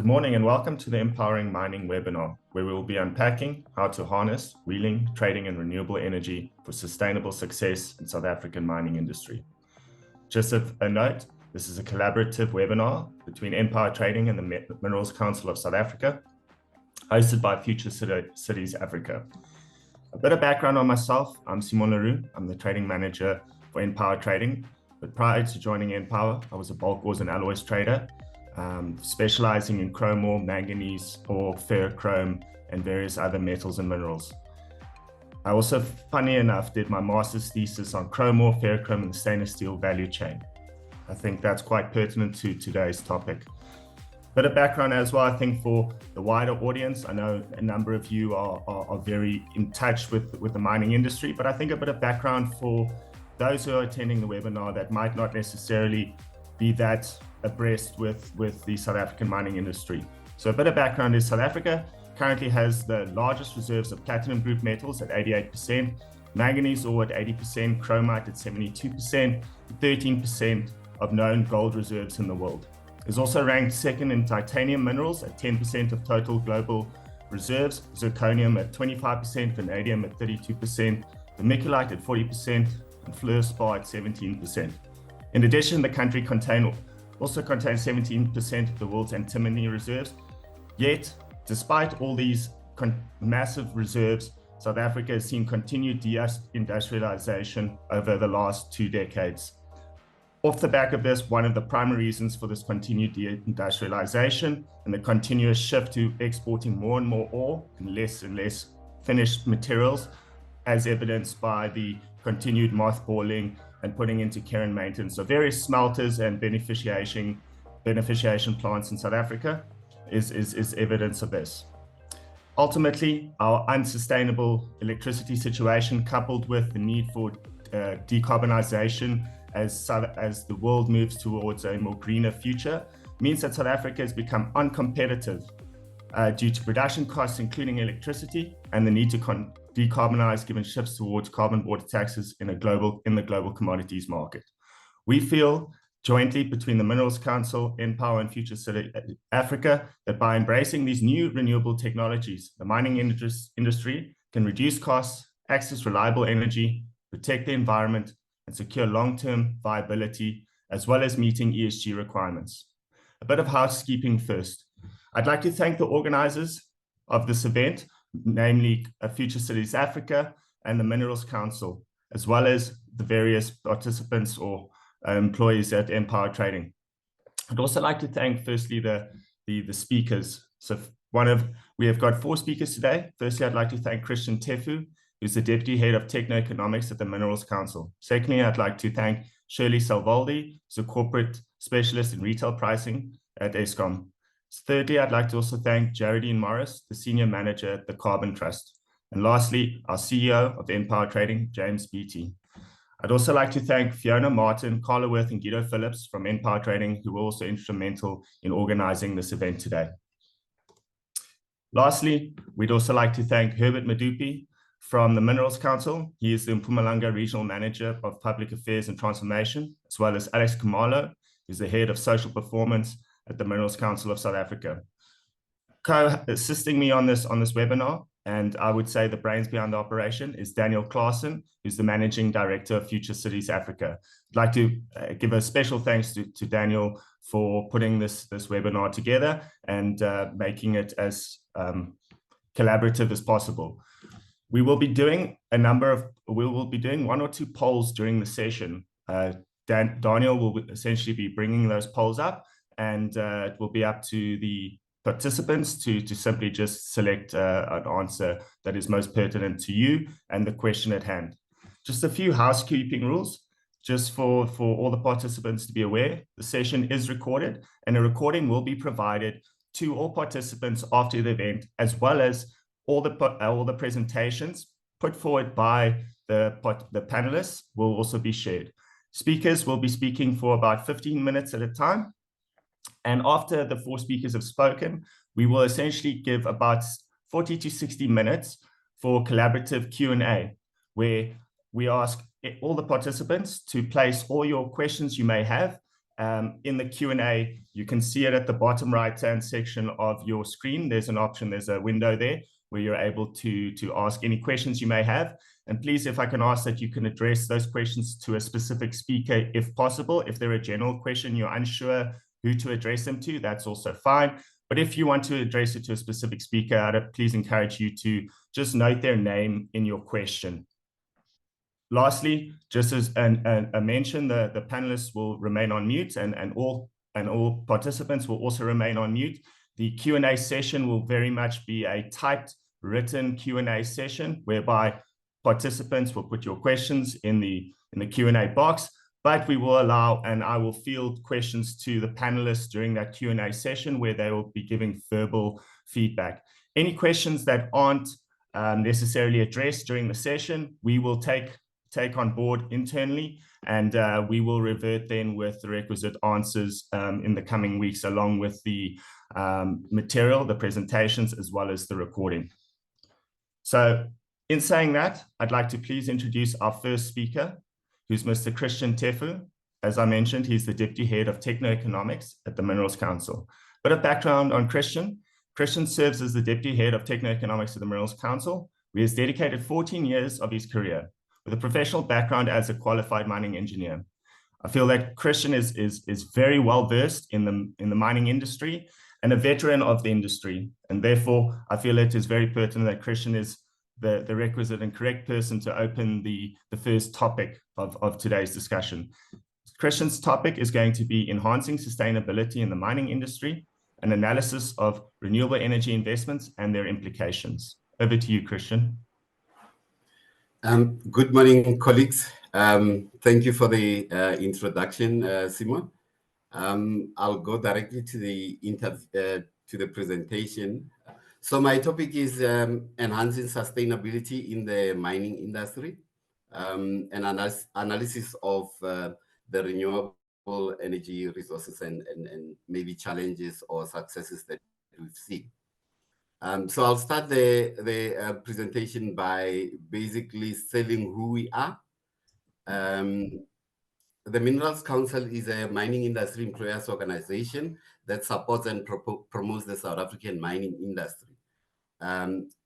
Good morning and welcome to the Empowering Mining webinar, where we will be unpacking how to harness, wheeling, trading and renewable energy for sustainable success in South African mining industry. Just a note, this is a collaborative webinar between Enpower Trading and the Minerals Council of South Africa, hosted by Future Cities Africa. A bit of background on myself, I'm Simon Roux, I'm the trading manager for Enpower Trading, but prior to joining Enpower, I was a bulk ores and alloys trader, specializing in chrome ore, manganese ore, ferrochrome, and various other metals and minerals. I also, funny enough, did my master's thesis on chrome ore, ferrochrome, and the stainless steel value chain. I think that's quite pertinent to today's topic. Bit of background as well, I think, for the wider audience. I know a number of you are very in touch with the mining industry, but I think a bit of background for those who are attending the webinar that might not necessarily be that abreast with the South African mining industry. So a bit of background is South Africa currently has the largest reserves of platinum group metals at 88%, manganese ore at 80%, chromite at 72%, 13% of known gold reserves in the world. It's also ranked second in titanium minerals at 10% of total global reserves, zirconium at 25%, vanadium at 32%, vermiculite at 40%, and fluorspar at 17%. In addition, the country also contains 17% of the world's antimony reserves. Yet, despite all these massive reserves, South Africa has seen continued deindustrialization over the last 2 decades. Off the back of this, one of the primary reasons for this continued deindustrialization and the continuous shift to exporting more and more ore and less finished materials, as evidenced by the continued mothballing and putting into care and maintenance of various smelters and beneficiation plants in South Africa is evidence of this. Ultimately, our unsustainable electricity situation, coupled with the need for decarbonization as the world moves towards a more greener future, means that South Africa has become uncompetitive due to production costs, including electricity, and the need to decarbonize given shifts towards carbon border taxes in the global commodities market. We feel jointly between the Minerals Council, Enpower and Future City Africa that by embracing these new renewable technologies, the mining industry can reduce costs, access reliable energy, protect the environment, and secure long-term viability, as well as meeting ESG requirements. A bit of housekeeping first. I'd like to thank the organizers of this event, namely Future Cities Africa and the Minerals Council, as well as the various participants or employees at Enpower Trading. I'd also like to thank firstly the speakers. So we have got 4 speakers today. Firstly, I'd like to thank Teffo, who's the Deputy Head of Techno Economics at the Minerals Council. Secondly, I'd like to thank Shirley Salvoldi, who's a corporate specialist in retail pricing at Eskom. Thirdly, I'd like to also thank Jarredine, the Senior Manager at the Carbon Trust. And lastly, our CEO of Enpower Trading, James Beatty. I'd also like to thank Fiona Martin, Carla Worth, and Guido Phillips from Enpower Trading, who were also instrumental in organizing this event today. Lastly, we'd also like to thank Herbert Madupi from the Minerals Council. He is the Mpumalanga Regional Manager of Public Affairs and Transformation, as well as Alex Kamalo, who's the Head of Social Performance at the Minerals Council of South Africa. Co-assisting me on this webinar, and I would say the brains behind the operation, is Daniel Claassen, who's the Managing Director of Future Cities Africa. I'd like to give a special thanks to Daniel for putting this webinar together and making it as collaborative as possible. We will be doing 1 or 2 polls during the session. Daniel will essentially be bringing those polls up, and it will be up to the participants to simply just select an answer that is most pertinent to you and the question at hand. Just a few housekeeping rules, just for all the participants to be aware. The session is recorded, and a recording will be provided to all participants after the event, as well as all the presentations put forward by the panelists will also be shared. Speakers will be speaking for about 15 minutes at a time. And after the 4 speakers have spoken, we will essentially give about 40 to 60 minutes for collaborative Q&A, where we ask all the participants to place all your questions you may have in the Q&A, you can see it at the bottom right-hand section of your screen. There's an option, there's a window there where you're able to ask any questions you may have. And please, if I can ask that you can address those questions to a specific speaker if possible. If they're a general question, you're unsure who to address them to, that's also fine. But if you want to address it to a specific speaker, I'd please encourage you to just note their name in your question. Lastly, just as a mention, the panelists will remain on mute and all participants will also remain on mute. The Q&A session will very much be a typed written Q&A session whereby participants will put your questions in the Q&A box, but we will allow, and I will field questions to the panelists during that Q&A session where they will be giving verbal feedback. Any questions that aren't necessarily addressed during the session, we will take on board internally, and we will revert then with the requisite answers in the coming weeks, along with the material, the presentations, as well as the recording. So in saying that, I'd like to please introduce our first speaker, who's Mr. Christian Teffo. As I mentioned, he's the Deputy Head of Techno Economics at the Minerals Council. But a background on Christian. Christian serves as the Deputy Head of Techno Economics at the Minerals Council, where he has dedicated 14 years of his career with a professional background as a qualified mining engineer. I feel that Christian is very well versed in the mining industry and a veteran of the industry. And therefore, I feel it is very pertinent that Christian is the requisite and correct person to open the first topic of today's discussion. Christian's topic is going to be enhancing sustainability in the mining industry, an analysis of renewable energy investments and their implications. Over to you, Christian. Good morning, colleagues. Thank you for the introduction, Simon. I'll go directly to the presentation. So my topic is enhancing sustainability in the mining industry, an analysis of the renewable energy resources and maybe challenges or successes that we've seen. So I'll start the presentation by basically telling who we are. The Minerals Council is a mining industry employers organization that supports and promotes the South African mining industry.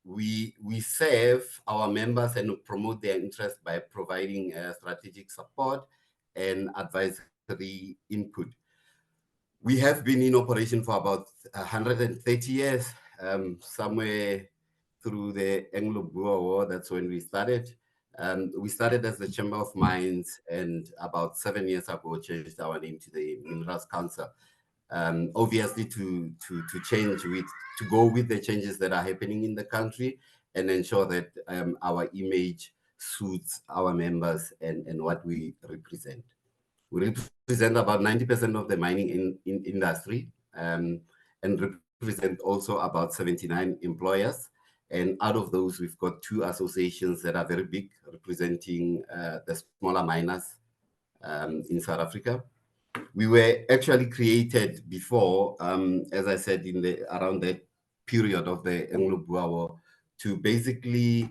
We serve our members and promote their interest by providing strategic support and advisory input. We have been in operation for about 130 years, somewhere through the Anglo-Boer War. That's when we started. We started as the Chamber of Mines, and about 7 years ago changed our name to the Minerals Council. Obviously to go with the changes that are happening in the country and ensure that our image suits our members and what we represent. We represent about 90% of the mining industry and represent also about 79 employers. And out of those, we've got 2 associations that are very big, representing the smaller miners in South Africa. We were actually created before, as I said, around that period of the Anglo-Boer War, to basically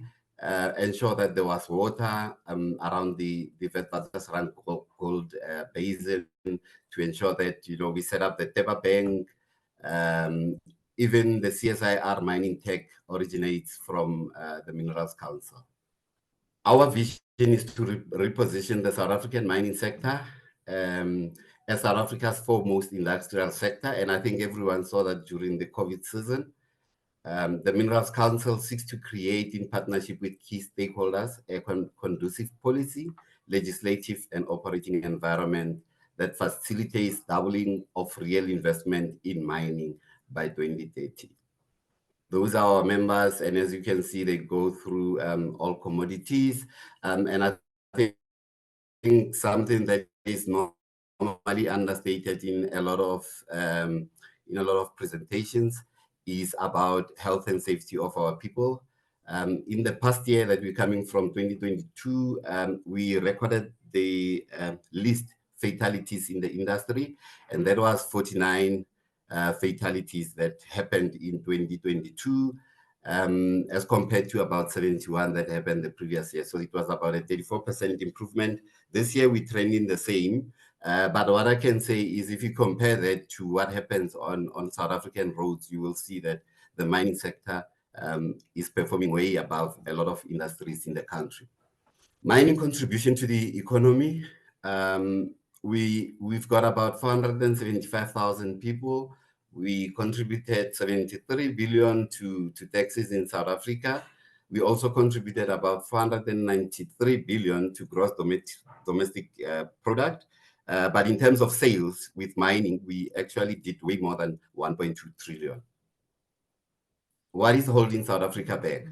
ensure that there was water around the Witwatersrand gold basin, to ensure that, we set up the Teba Bank. Even the CSIR mining tech originates from the Minerals Council. Our vision is to reposition the South African mining sector as South Africa's foremost industrial sector, and I think everyone saw that during the COVID season. The Minerals Council seeks to create, in partnership with key stakeholders, a conducive policy, legislative and operating environment that facilitates doubling of real investment in mining by 2030. Those are our members, and as you can see, they go through all commodities. And I think something that is normally understated in a lot of presentations is about health and safety of our people. In the past year that we're coming from, 2022, we recorded the least fatalities in the industry, and that was 49 fatalities that happened in 2022, as compared to about 71 that happened the previous year. So it was about a 34% improvement. This year we're trending the same, But what I can say is if you compare that to what happens on South African roads, you will see that the mining sector is performing way above a lot of industries in the country. Mining contribution to the economy, we've got about 475,000 people. We contributed 73 billion to taxes in South Africa. We also contributed about 493 billion to gross domestic product. But in terms of sales with mining, we actually did way more than 1.2 trillion. What is holding South Africa back?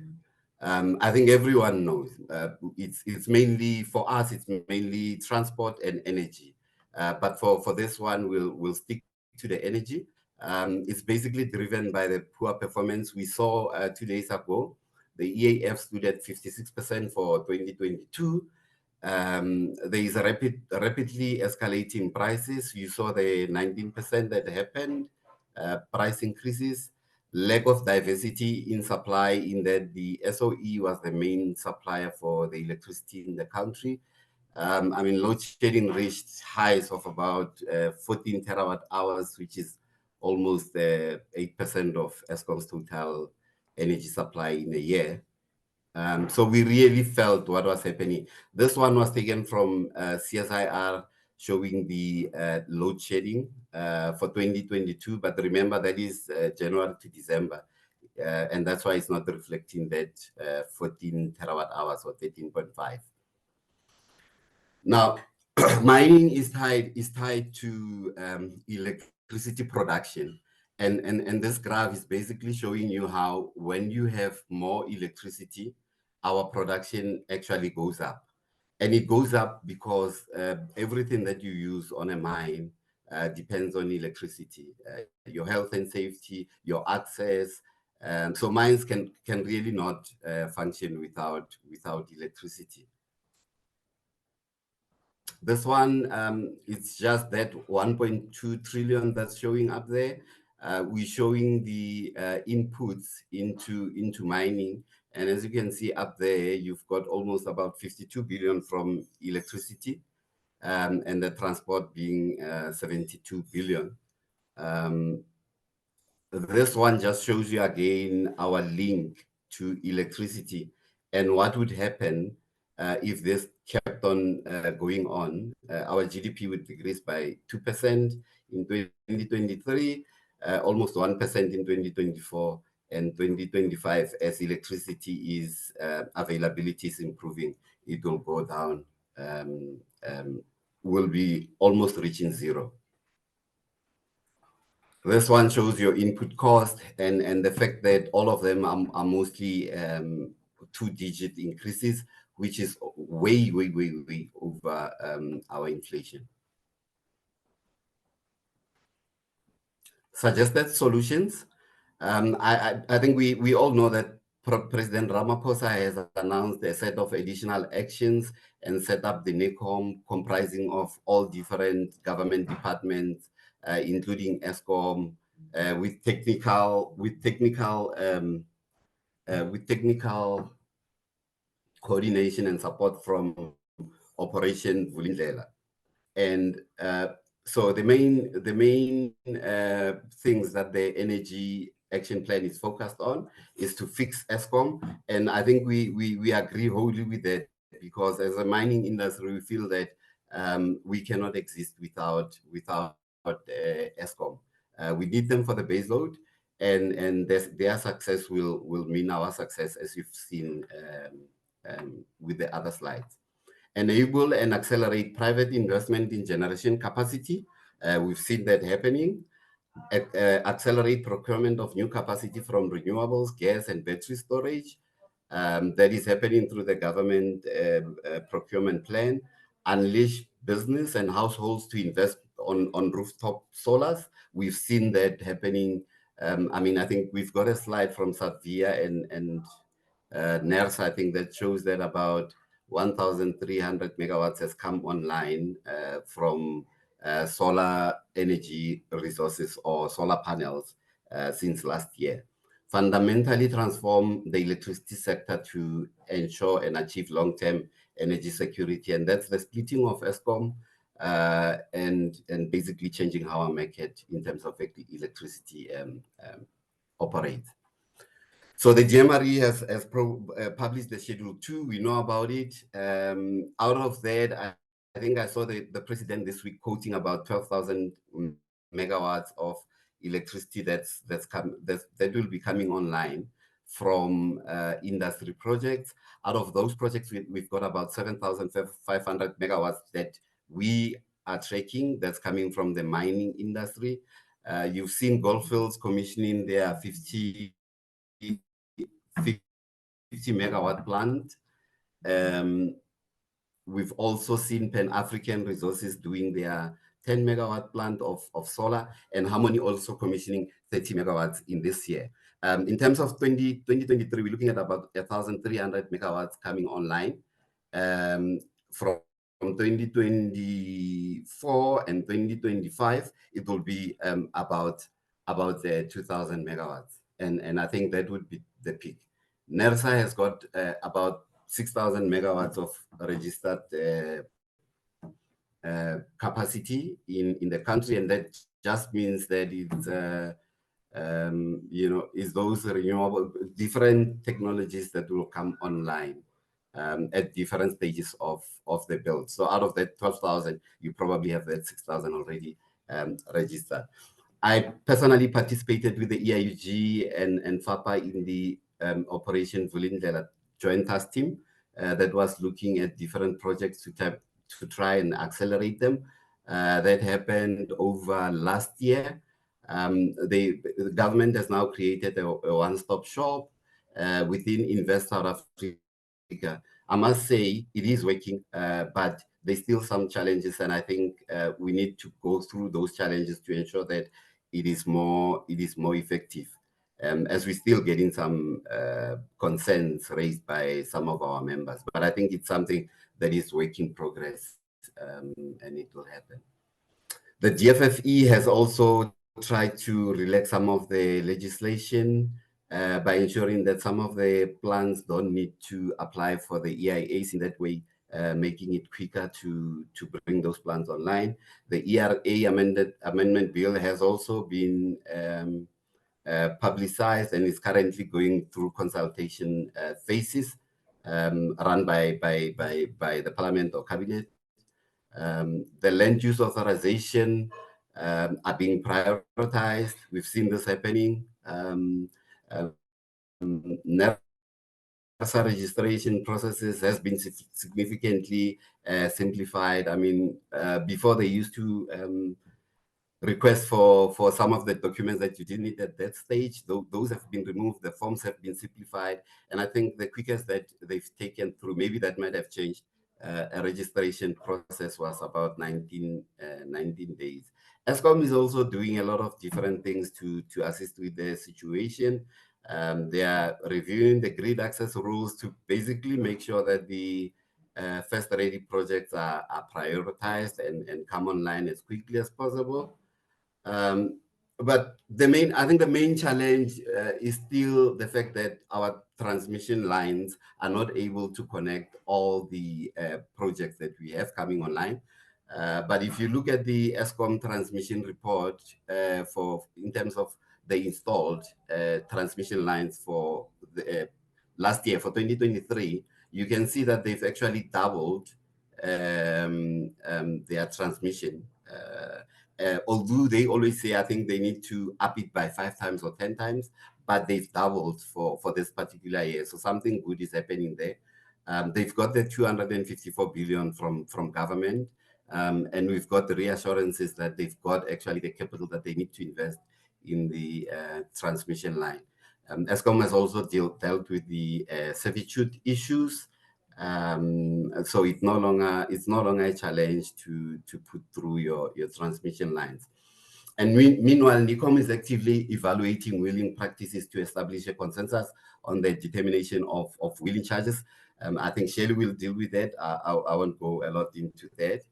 I think everyone knows it's mainly, for us, it's mainly transport and energy. But for this one, we'll stick to the energy. It's basically driven by the poor performance we saw 2 days ago. The EAF stood at 56% for 2022. There is a rapidly escalating prices. You saw the 19% that happened, price increases. Lack of diversity in supply, in that the SOE was the main supplier for the electricity in the country. I mean, load shedding reached highs of about 14 terawatt hours, which is almost 8% of Eskom's total energy supply in a year. So we really felt what was happening. This one was taken from CSIR, showing the load shedding for 2022, but remember that is January to December, and that's why it's not reflecting that 14 terawatt hours or 13.5. Now, mining is tied to electricity production, and this graph is basically showing you how when you have more electricity, our production actually goes up. And it goes up because everything that you use on a mine depends on electricity, your health and safety, your access. So mines can really not function without electricity. This one, it's just that 1.2 trillion that's showing up there. We're showing the inputs into mining. And as you can see up there, you've got almost about 52 billion from electricity, and the transport being 72 billion. This one just shows you again our link to electricity and what would happen if this kept on going on. Our GDP would decrease by 2% in 2023, almost 1% in 2024, and 2025, as electricity is availability is improving, it will go down, will be almost reaching zero. This one shows your input cost and the fact that all of them are mostly 2-digit increases, which is way over our inflation. Suggested solutions. I think we all know that President Ramaphosa has announced a set of additional actions and set up the NECOM, comprising of all different government departments, including Eskom, with technical coordination and support from Operation Vulindlela. And so the main things that the energy action plan is focused on is to fix Eskom, and I think we agree wholly with that, because as a mining industry, we feel that we cannot exist without Eskom. We need them for the base load, and their success will mean our success, as you've seen with the other slides. Enable and accelerate private investment in generation capacity. We've seen that happening. Accelerate procurement of new capacity from renewables, gas, and battery storage. That is happening through the government procurement plan. Unleash business and households to invest on rooftop solars. We've seen that happening. I mean, I think we've got a slide from Savia and NERS, I think, that shows that about 1,300 megawatts has come online from solar energy resources or solar panels since last year. Fundamentally transform the electricity sector to ensure and achieve long-term energy security, and that's the splitting of Eskom, and basically changing how our market in terms of electricity operates. So the GMRE has published the Schedule 2. We know about it. Out of that, I think I saw the president this week quoting about 12,000 megawatts of electricity that will be coming online from industry projects. Out of those projects, we've got about 7,500 megawatts that we are tracking that's coming from the mining industry. You've seen Goldfields commissioning their 50 megawatt plant. We've also seen Pan-African Resources doing their 10 megawatt plant of solar, and Harmony also commissioning 30 megawatts in this year. In terms of 2023, we're looking at about 1,300 megawatts coming online. From 2024 and 2025, it will be about 2,000 megawatts. And I think that would be the peak. NERSA has got about 6,000 megawatts of registered capacity in the country, and that just means that it's is those renewable different technologies that will come online at different stages of the build. So out of that 12,000, you probably have that 6,000 already registered. I personally participated with the EIUG and FAPA in the Operation Vulindlela Joint Task Team that was looking at different projects to try and accelerate them. That happened over last year. The government has now created a one-stop shop within Invest South Africa. I must say it is working, but there's still some challenges, and I think we need to go through those challenges to ensure that it is more effective. As we're still getting some concerns raised by some of our members, but I think it's something that is work in progress, and it will happen. The GFFE has also tried to relax some of the legislation by ensuring that some of the plans don't need to apply for the EIAs, in that way making it quicker to bring those plans online. The ERA amendment bill has also been publicized and is currently going through consultation phases run by the Parliament or Cabinet. The land use authorization are being prioritized. We've seen this happening. NERSA registration processes has been significantly simplified. I mean, before they used to request for some of the documents that you didn't need at that stage. Those have been removed, the forms have been simplified, and I think the quickest that they've taken through, maybe that might have changed, a registration process was about 19 days. Eskom is also doing a lot of different things to assist with the situation. They are reviewing the grid access rules to basically make sure that the first ready projects are prioritized and come online as quickly as possible. But I think the main challenge is still the fact that our transmission lines are not able to connect all the projects that we have coming online. But if you look at the Eskom transmission report in terms of the installed transmission lines for the last year, for 2023, you can see that they've actually doubled their transmission. Although they always say, I think they need to up it by 5 times or 10 times, but they've doubled for this particular year. So something good is happening there. They've got the 254 billion from government, and we've got the reassurances that they've got actually the capital that they need to invest in the transmission line. Eskom has also dealt with the servitude issues. So it's no longer a challenge to put through your transmission lines. And meanwhile, NICOM is actively evaluating wheeling practices to establish a consensus on the determination of wheeling charges. I think Shirley will deal with that. I won't go a lot into that.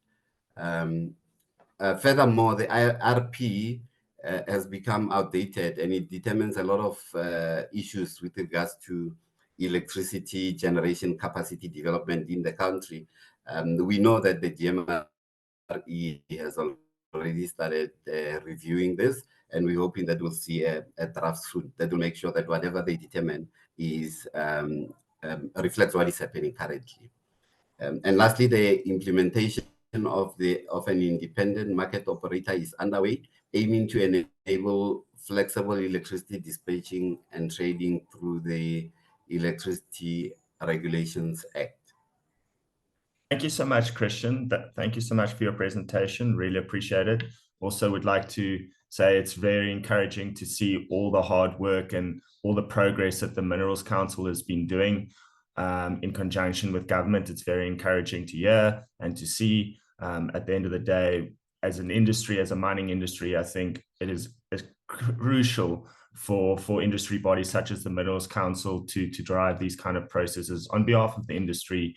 Furthermore, the IRP has become outdated, and it determines a lot of issues with regards to electricity generation capacity development in the country. We know that the GMRE has already started reviewing this, and we're hoping that we'll see a draft soon that will make sure that whatever they determine is reflects what is happening currently. And lastly, the implementation of an independent market operator is underway, aiming to enable flexible electricity dispatching and trading through the Electricity Regulations Act. Thank you so much, Christian. Thank you so much for your presentation. Really appreciate it. Also would like to say it's very encouraging to see all the hard work and all the progress that the Minerals Council has been doing in conjunction with government. It's very encouraging to hear and to see. At the end of the day, as an industry, as a mining industry, I think it is crucial for industry bodies such as the Minerals Council to drive these kind of processes on behalf of the industry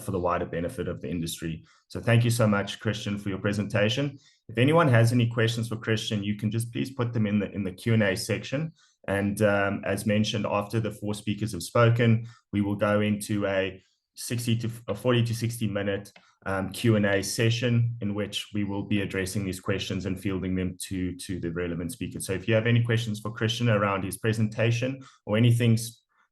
for the wider benefit of the industry. So thank you so much, Christian, for your presentation. If anyone has any questions for Christian, you can just please put them in the Q&A section. And as mentioned, after the 4 speakers have spoken, we will go into a 40 to 60 minute Q&A session in which we will be addressing these questions and fielding them to the relevant speakers. So if you have any questions for Christian around his presentation or anything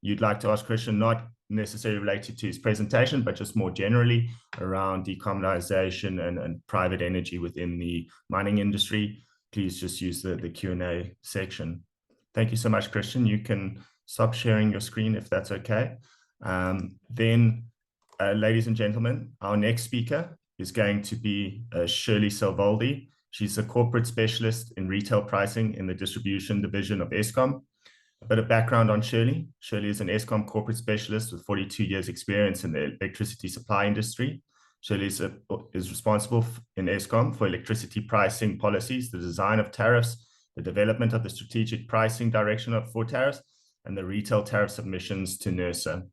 you'd like to ask Christian, not necessarily related to his presentation, but just more generally around decarbonization and private energy within the mining industry, please just use the Q&A section. Thank you so much, Christian. You can stop sharing your screen if that's okay. Ladies and gentlemen, our next speaker is going to be Shirley Salvoldi. She's a corporate specialist in retail pricing in the distribution division of Eskom. A bit of background on Shirley. Shirley is an Eskom corporate specialist with 42 years experience in the electricity supply industry. Shirley is responsible in Eskom for electricity pricing policies, the design of tariffs, the development of the strategic pricing direction for tariffs, and the retail tariff submissions to NERSA.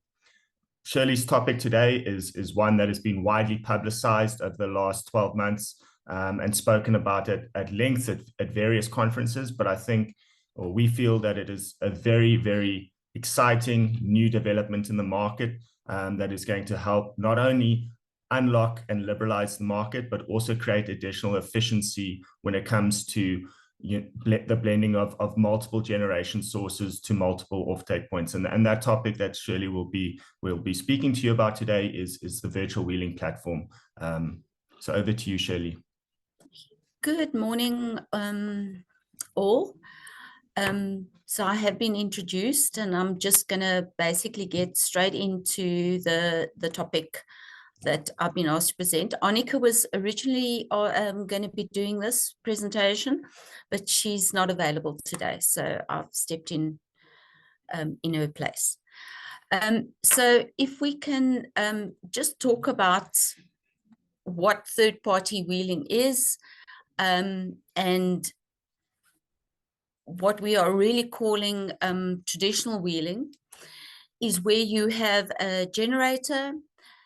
Shirley's topic today is one that has been widely publicized over the last 12 months and spoken about it at length at various conferences, but I think, or we feel that it is a very, very exciting new development in the market that is going to help not only unlock and liberalize the market, but also create additional efficiency when it comes to the blending of multiple generation sources to multiple offtake points. And that topic that Shirley will be speaking to you about today is the virtual wheeling platform. So over to you, Shirley. Good morning, all. So I have been introduced, and I'm just going to basically get straight into the topic that I've been asked to present. Annika was originally going to be doing this presentation, but she's not available today, so I've stepped in her place. So if we can just talk about what third-party wheeling is, and what we are really calling traditional wheeling is where you have a generator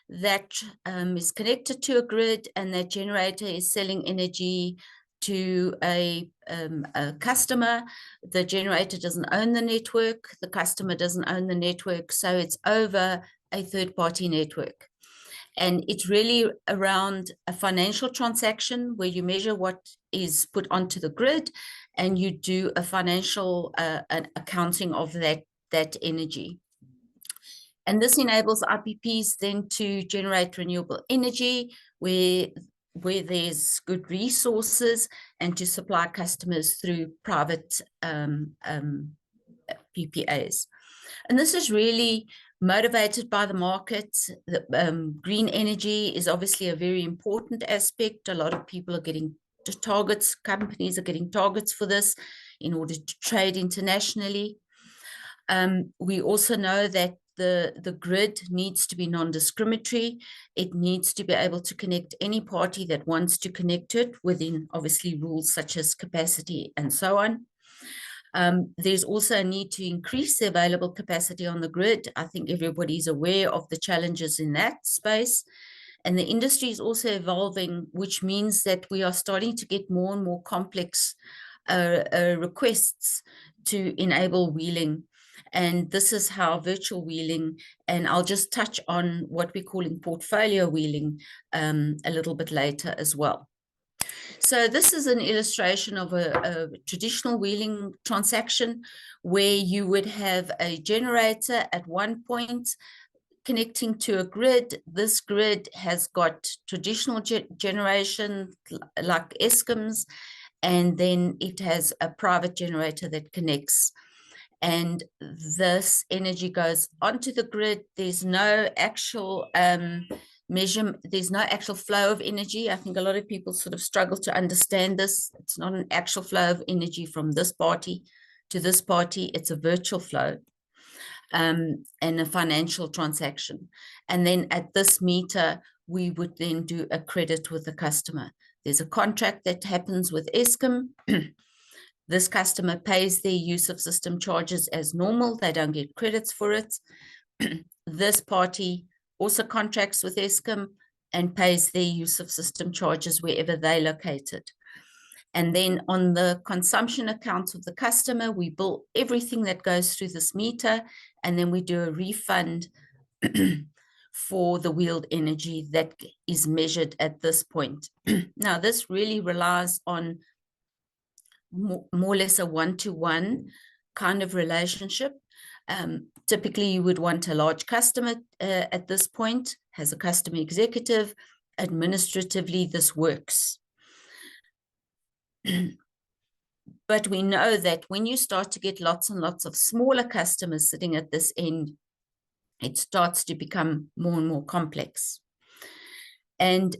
that is connected to a grid, and that generator is selling energy to a customer. The generator doesn't own the network, the customer doesn't own the network, so it's over a third-party network. And it's really around a financial transaction where you measure what is put onto the grid and you do a financial accounting of that energy. And this enables IPPs then to generate renewable energy where there's good resources, and to supply customers through private PPAs. And this is really motivated by the market. Green energy is obviously a very important aspect. A lot of people are getting targets, companies are getting targets for this in order to trade internationally. We also know that the grid needs to be non-discriminatory. It needs to be able to connect any party that wants to connect to it within obviously rules such as capacity and so on. There's also a need to increase the available capacity on the grid. I think everybody's aware of the challenges in that space. And the industry is also evolving, which means that we are starting to get more and more complex requests to enable wheeling. And this is how virtual wheeling, and I'll just touch on what we're calling portfolio wheeling a little bit later as well. So this is an illustration of a traditional wheeling transaction where you would have a generator at one point connecting to a grid. This grid has got traditional generation like Eskom's, and then it has a private generator that connects. And this energy goes onto the grid. There's no actual there's no actual flow of energy. I think a lot of people sort of struggle to understand this. It's not an actual flow of energy from this party to this party. It's a virtual flow and a financial transaction. And then at this meter, we would then do a credit with the customer. There's a contract that happens with Eskom. This customer pays their use of system charges as normal. They don't get credits for it. This party also contracts with Eskom and pays their use of system charges wherever they're located. And then on the consumption account of the customer, we bill everything that goes through this meter, and then we do a refund for the wheeled energy that is measured at this point. Now, this really relies on more or less a one-to-one kind of relationship. Typically, you would want a large customer at this point, has a customer executive. Administratively, this works. But we know that when you start to get lots and lots of smaller customers sitting at this end, it starts to become more and more complex. And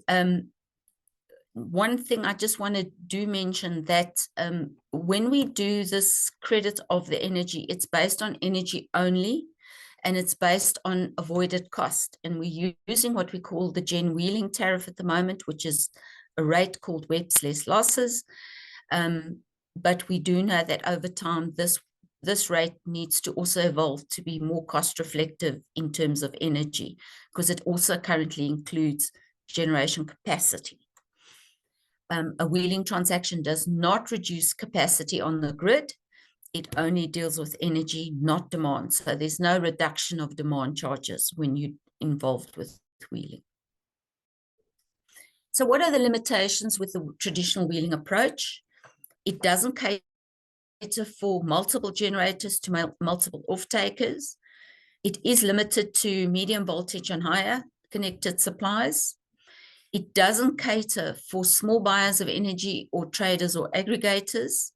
one thing I just want to do mention that when we do this credit of the energy, it's based on energy only, and it's based on avoided cost. And we're using what we call the Gen Wheeling tariff at the moment, which is a rate called WEPS less losses. But we do know that over time, this rate needs to also evolve to be more cost reflective in terms of energy, because it also currently includes generation capacity. A wheeling transaction does not reduce capacity on the grid. It only deals with energy, not demand. So there's no reduction of demand charges when you're involved with wheeling. So what are the limitations with the traditional wheeling approach? It doesn't cater for multiple generators to multiple off-takers. It is limited to medium voltage and higher connected supplies. It doesn't cater for small buyers of energy or traders or aggregators.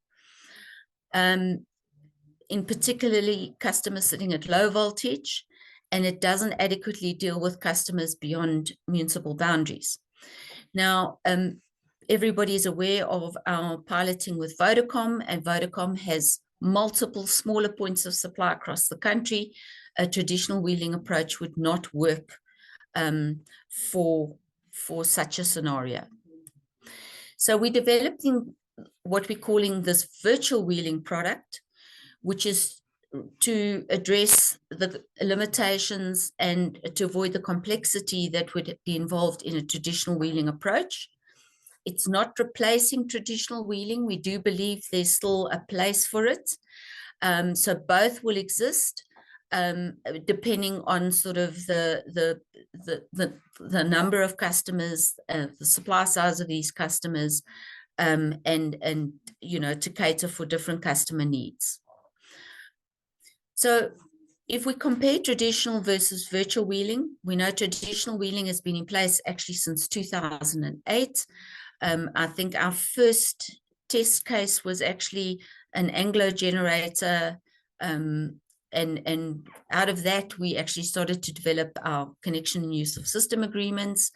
In particularly customers sitting at low voltage, and it doesn't adequately deal with customers beyond municipal boundaries. Now, everybody is aware of our piloting with Vodacom, and Vodacom has multiple smaller points of supply across the country. A traditional wheeling approach would not work for such a scenario. So we're developing what we're calling this virtual wheeling product, which is to address the limitations and to avoid the complexity that would be involved in a traditional wheeling approach. It's not replacing traditional wheeling. We do believe there's still a place for it. So both will exist, depending on sort of the number of customers, the supply size of these customers, and you know, to cater for different customer needs. So if we compare traditional versus virtual wheeling, we know traditional wheeling has been in place actually since 2008. I think our first test case was actually an Anglo generator, and out of that, we actually started to develop our connection and use of system agreements,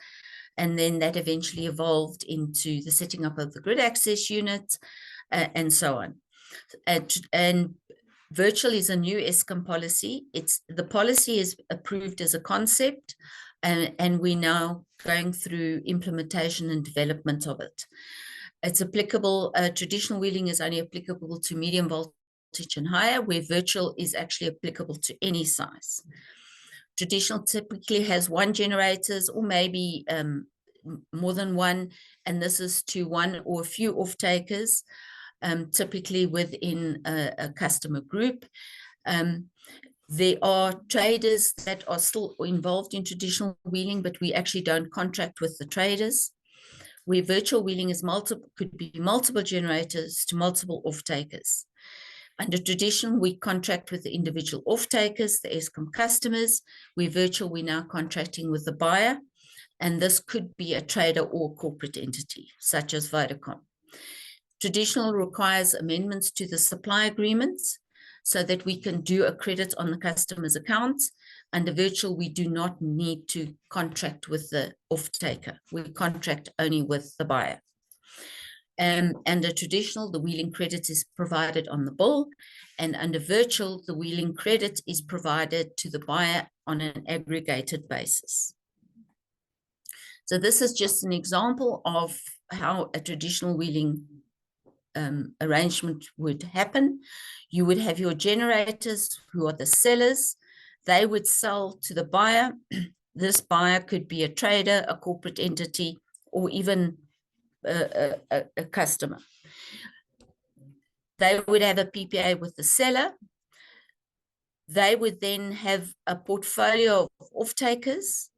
and then that eventually evolved into the setting up of the grid access unit, and so on. And virtual is a new Eskom policy. The policy is approved as a concept, and we're now going through implementation and development of it. It's applicable, traditional wheeling is only applicable to medium voltage and higher, where virtual is actually applicable to any size. Traditional typically has one generators or maybe more than one, and this is to one or a few off-takers, typically within a customer group. There are traders that are still involved in traditional wheeling, but we actually don't contract with the traders. where virtual wheeling is could be multiple generators to multiple off-takers. Under traditional, we contract with the individual off-takers, the Eskom customers. Where virtual, we're now contracting with the buyer, and this could be a trader or a corporate entity, such as Vodacom. Traditional requires amendments to the supply agreements so that we can do a credit on the customer's accounts. Under virtual, we do not need to contract with the off-taker. We contract only with the buyer. Under traditional, the wheeling credit is provided on the bill, and under virtual, the wheeling credit is provided to the buyer on an aggregated basis. So this is just an example of how a traditional wheeling arrangement would happen. You would have your generators, who are the sellers. They would sell to the buyer. This buyer could be a trader, a corporate entity, or even a customer. They would have a PPA with the seller. They would then have a portfolio of off-takers.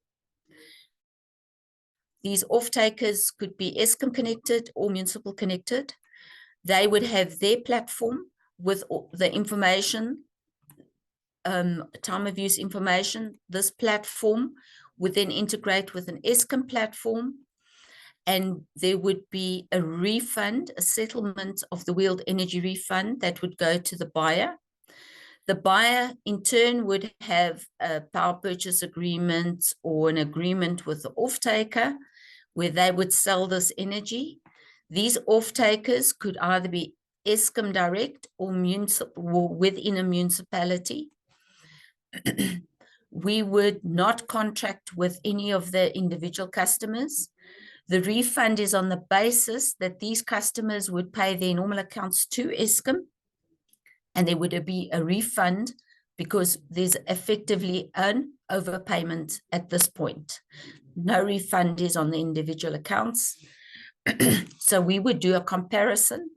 These off-takers could be Eskom connected or municipal connected. They would have their platform with the information, time of use information. This platform would then integrate with an Eskom platform, and there would be a refund, a settlement of the wheeled energy refund that would go to the buyer. The buyer, in turn, would have a power purchase agreement or an agreement with the off-taker where they would sell this energy. These off-takers could either be Eskom direct or within a municipality. We would not contract with any of the individual customers. The refund is on the basis that these customers would pay their normal accounts to Eskom, and there would be a refund because there's effectively an overpayment at this point. No refund is on the individual accounts. So we would do a comparison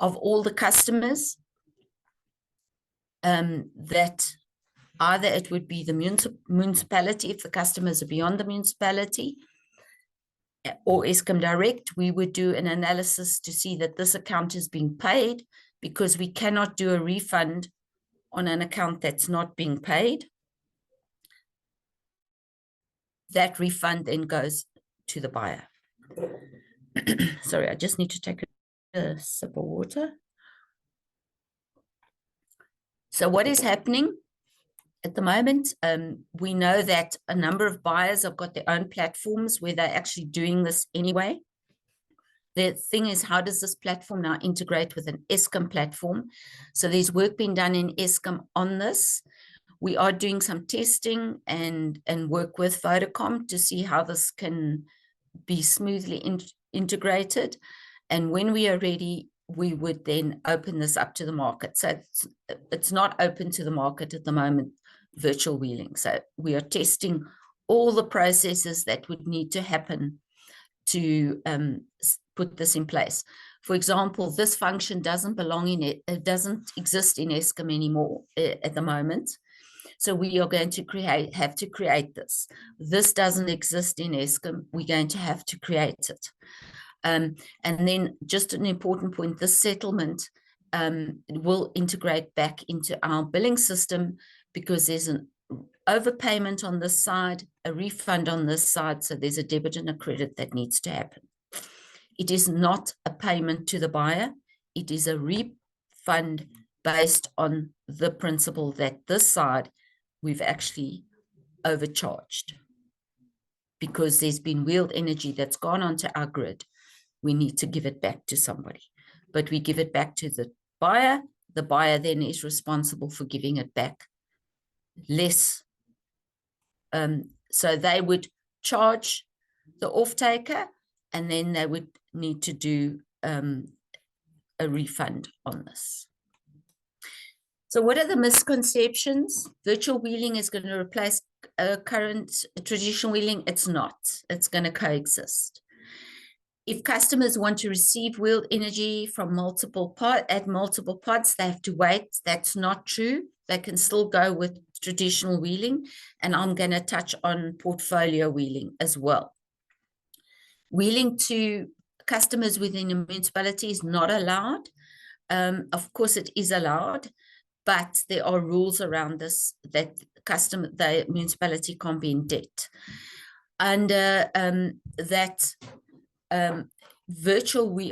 of all the customers that either it would be the municipality, if the customers are beyond the municipality, or Eskom direct. We would do an analysis to see that this account is being paid, because we cannot do a refund on an account that's not being paid. That refund then goes to the buyer. Sorry, I just need to take a sip of water. So what is happening at the moment? We know that a number of buyers have got their own platforms where they're actually doing this anyway. The thing is, how does this platform now integrate with an Eskom platform? So there's work being done in Eskom on this. We are doing some testing and work with Vodacom to see how this can be smoothly integrated. And when we are ready, we would then open this up to the market. So it's not open to the market at the moment, virtual wheeling. So we are testing all the processes that would need to happen to put this in place. For example, this function doesn't belong in it. It doesn't exist in Eskom anymore at the moment. So we are going to have to create this. This doesn't exist in Eskom. We're going to have to create it. And then just an important point, this settlement will integrate back into our billing system, because there's an overpayment on this side, a refund on this side. So there's a debit and a credit that needs to happen. It is not a payment to the buyer. It is a refund based on the principle that this side we've actually overcharged, because there's been wheeled energy that's gone onto our grid. We need to give it back to somebody, but we give it back to the buyer. The buyer then is responsible for giving it back less. So they would charge the off-taker, and then they would need to do a refund on this. So what are the misconceptions? Virtual wheeling is going to replace current traditional wheeling. It's not. It's going to coexist. If customers want to receive wheeled energy from multiple pods, they have to wait. That's not true. They can still go with traditional wheeling, and I'm going to touch on portfolio wheeling as well. Wheeling to customers within a municipality is not allowed. Of course, it is allowed, but there are rules around this that the municipality can't be in debt. Under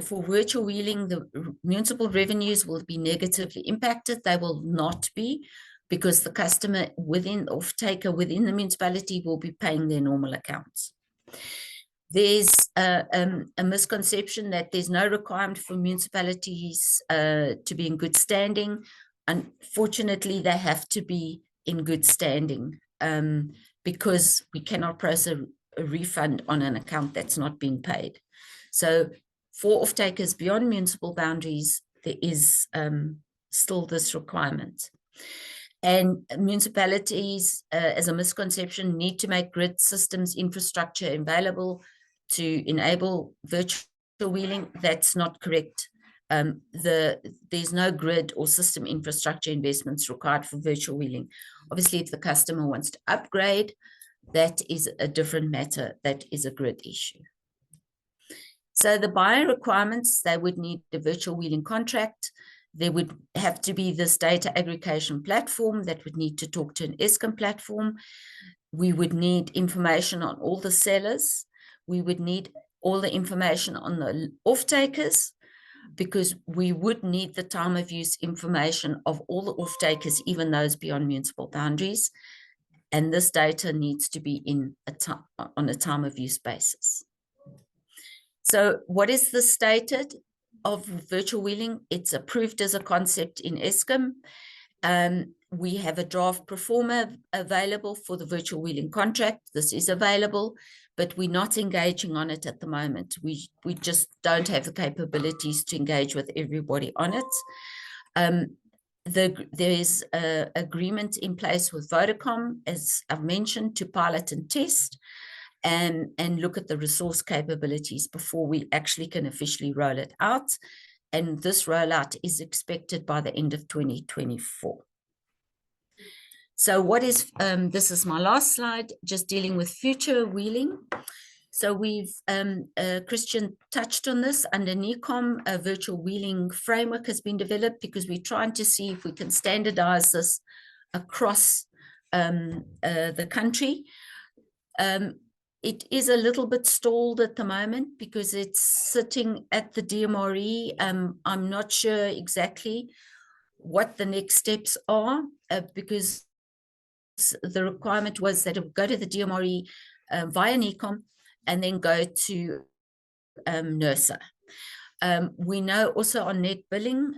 for virtual wheeling, the municipal revenues will be negatively impacted. They will not be, because the customer off-taker within the municipality will be paying their normal accounts. There's a misconception that there's no requirement for municipalities to be in good standing. Unfortunately, they have to be in good standing because we cannot process a refund on an account that's not being paid. So for off-takers beyond municipal boundaries, there is still this requirement. And municipalities, as a misconception, need to make grid systems infrastructure available to enable virtual wheeling. That's not correct. There's no grid or system infrastructure investments required for virtual wheeling. Obviously, if the customer wants to upgrade, that is a different matter. That is a grid issue. So the buyer requirements, they would need a virtual wheeling contract. There would have to be this data aggregation platform that would need to talk to an Eskom platform. We would need information on all the sellers. We would need all the information on the off-takers, because we would need the time of use information of all the off-takers, even those beyond municipal boundaries. And this data needs to be on a time of use basis. So what is the status of virtual wheeling? It's approved as a concept in Eskom. We have a draft pro forma available for the virtual wheeling contract. This is available, but we're not engaging on it at the moment. We just don't have the capabilities to engage with everybody on it. There is an agreement in place with Vodacom, as I've mentioned, to pilot and test and look at the resource capabilities before we actually can officially roll it out. And this rollout is expected by the end of 2024. So what is, this is my last slide, just dealing with future wheeling. So we've, Christian touched on this, under NECOM, a virtual wheeling framework has been developed because we're trying to see if we can standardize this across the country. It is a little bit stalled at the moment because it's sitting at the DMRE. I'm not sure exactly what the next steps are because the requirement was that it would go to the DMRE via NECOM and then go to NERSA. We know also on net billing,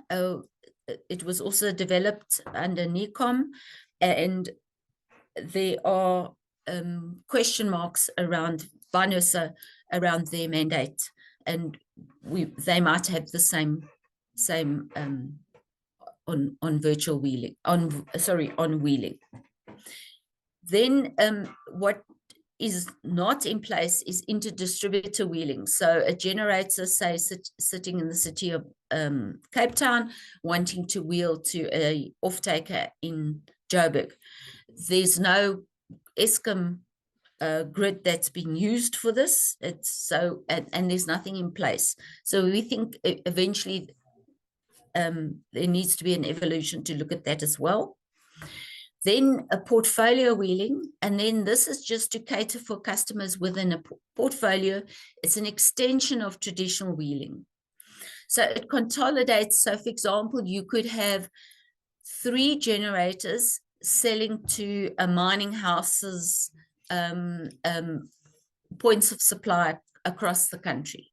it was also developed under NECOM, and there are question marks around by NERSA around their mandate, and they might have the same on virtual wheeling, on wheeling. Then what is not in place is inter-distributor wheeling. So a generator, say, sitting in the city of Cape Town, wanting to wheel to a off-taker in Joburg. There's no Eskom grid that's been used for this. It's so, and there's nothing in place. So we think eventually there needs to be an evolution to look at that as well. Then a portfolio wheeling, and then this is just to cater for customers within a portfolio. It's an extension of traditional wheeling. So it consolidates. So for example, you could have 3 generators selling to a mining house's points of supply across the country.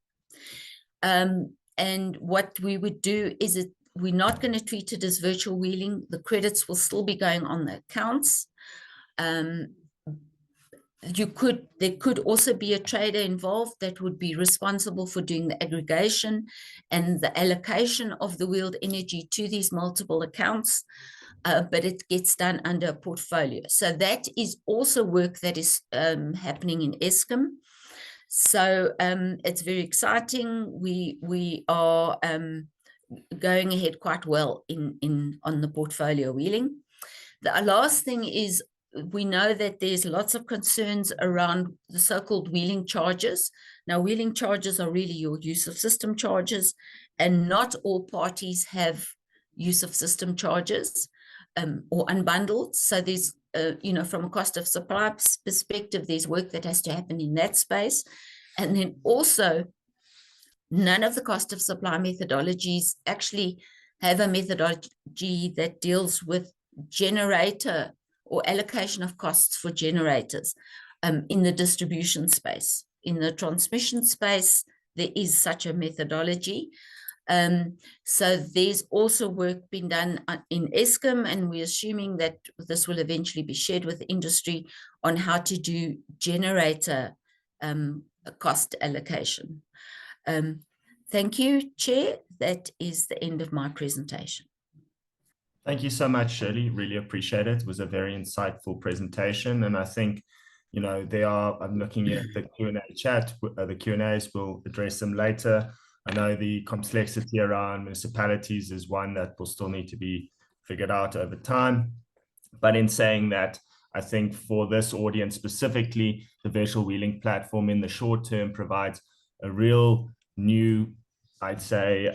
And what we would do is we're not going to treat it as virtual wheeling. The credits will still be going on the accounts. There could also be a trader involved that would be responsible for doing the aggregation and the allocation of the wheeled energy to these multiple accounts, but it gets done under a portfolio. So that is also work that is happening in Eskom. So it's very exciting. We are going ahead quite well on the portfolio wheeling. The last thing is we know that there's lots of concerns around the so-called wheeling charges. Now, wheeling charges are really your use of system charges, and not all parties have use of system charges or unbundled. So there's, from a cost of supply perspective, there's work that has to happen in that space. And then also, none of the cost of supply methodologies actually have a methodology that deals with generator or allocation of costs for generators in the distribution space. In the transmission space, there is such a methodology. So there's also work being done in Eskom, and we're assuming that this will eventually be shared with the industry on how to do generator cost allocation. Thank you, Chair. That is the end of my presentation. Thank you so much, Shirley. Really appreciate it. It was a very insightful presentation. And I think, I'm looking at the Q&A chat. The Q&As, we'll address them later. I know the complexity around municipalities is one that will still need to be figured out over time. But in saying that, I think for this audience specifically, the virtual wheeling platform in the short term provides a real new, I'd say,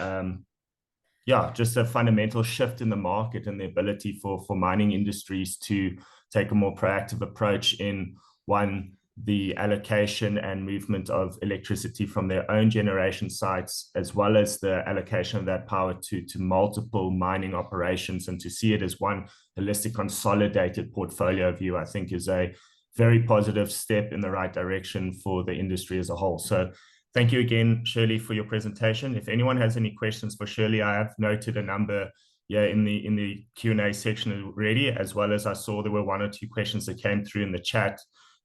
just a fundamental shift in the market and the ability for mining industries to take a more proactive approach in, one, the allocation and movement of electricity from their own generation sites, as well as the allocation of that power to multiple mining operations, and to see it as one holistic, consolidated portfolio view, I think is a very positive step in the right direction for the industry as a whole. So thank you again, Shirley, for your presentation. If anyone has any questions for Shirley, I have noted a number in the Q&A section already, as well as I saw there were 1 or 2 questions that came through in the chat.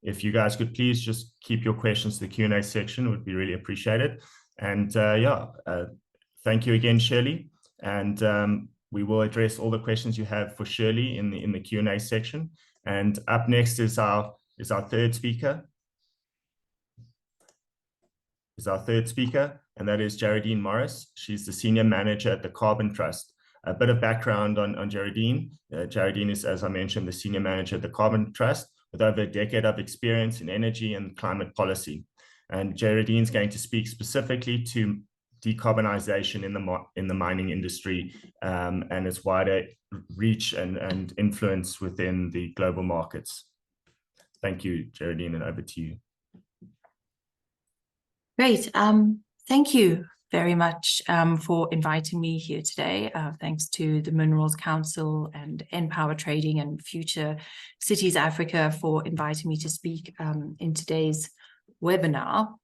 If you guys could please just keep your questions to the Q&A section, it would be really appreciated. And thank you again, Shirley. And we will address all the questions you have for Shirley in the Q&A section. And up next is our third speaker. And that is Jarredine Morris. She's the Senior Manager at the Carbon Trust. A bit of background on Jarredine. Jarredine is, as I mentioned, the Senior Manager at the Carbon Trust, with over a decade of experience in energy and climate policy. And Jarredine is going to speak specifically to decarbonization in the mining industry and its wider reach and influence within the global markets. Thank you, Jarredine, and over to you. Great. Thank you very much for inviting me here today. Thanks to the Minerals Council and Enpower Trading and Future Cities Africa for inviting me to speak in today's webinar.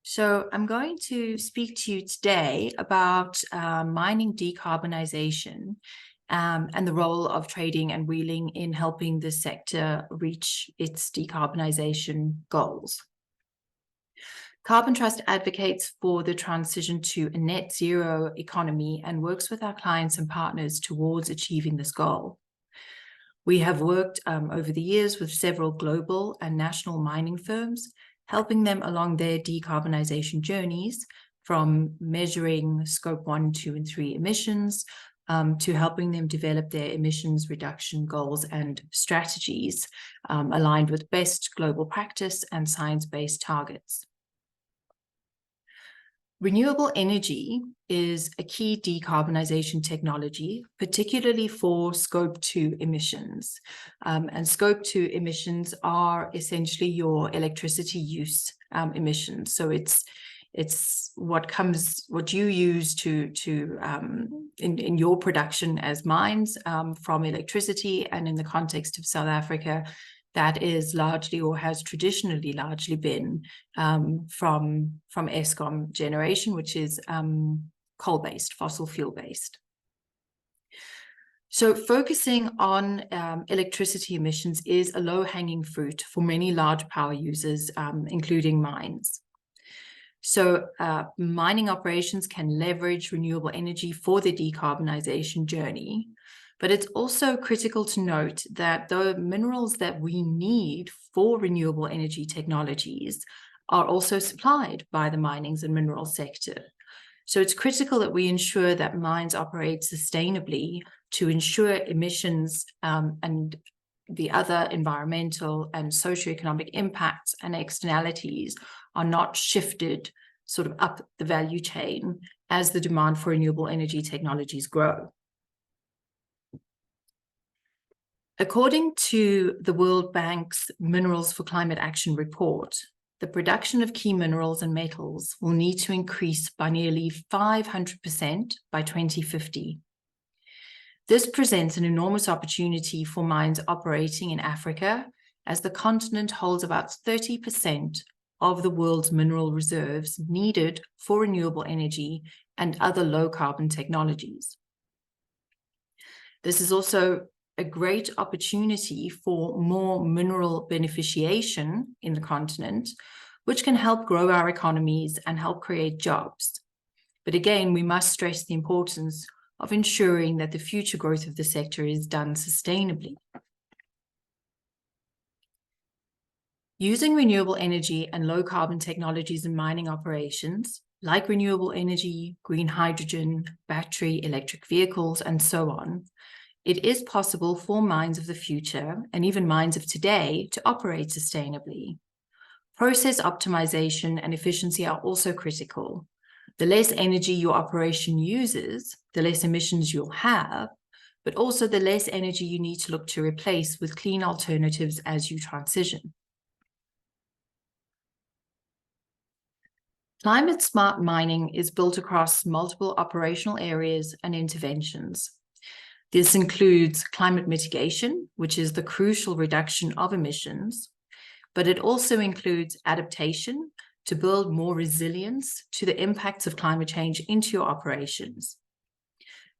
So I'm going to speak to you today about mining decarbonization and the role of trading and wheeling in helping the sector reach its decarbonization goals. Carbon Trust advocates for the transition to a net zero economy and works with our clients and partners towards achieving this goal. We have worked over the years with several global and national mining firms, helping them along their decarbonization journeys, from measuring scope 1, 2, and 3 emissions to helping them develop their emissions reduction goals and strategies aligned with best global practice and science-based targets. Renewable energy is a key decarbonization technology, particularly for scope 2 emissions. And scope 2 emissions are essentially your electricity use emissions. So it's what you use in your production as mines from electricity, and in the context of South Africa, that is largely, or has traditionally largely been from Eskom generation, which is coal-based, fossil fuel-based. So focusing on electricity emissions is a low-hanging fruit for many large power users, including mines. So mining operations can leverage renewable energy for their decarbonization journey. But it's also critical to note that the minerals that we need for renewable energy technologies are also supplied by the minings and mineral sector. So it's critical that we ensure that mines operate sustainably to ensure emissions and the other environmental and socioeconomic impacts and externalities are not shifted sort of up the value chain as the demand for renewable energy technologies grow. According to the World Bank's Minerals for Climate Action report, the production of key minerals and metals will need to increase by nearly 500% by 2050. This presents an enormous opportunity for mines operating in Africa, as the continent holds about 30% of the world's mineral reserves needed for renewable energy and other low-carbon technologies. This is also a great opportunity for more mineral beneficiation in the continent, which can help grow our economies and help create jobs. But again, we must stress the importance of ensuring that the future growth of the sector is done sustainably. Using renewable energy and low carbon technologies in mining operations, like renewable energy, green hydrogen, battery, electric vehicles, and so on, it is possible for mines of the future and even mines of today to operate sustainably. Process optimization and efficiency are also critical. The less energy your operation uses, the less emissions you'll have, but also the less energy you need to look to replace with clean alternatives as you transition. Climate smart mining is built across multiple operational areas and interventions. This includes climate mitigation, which is the crucial reduction of emissions, but it also includes adaptation to build more resilience to the impacts of climate change into your operations.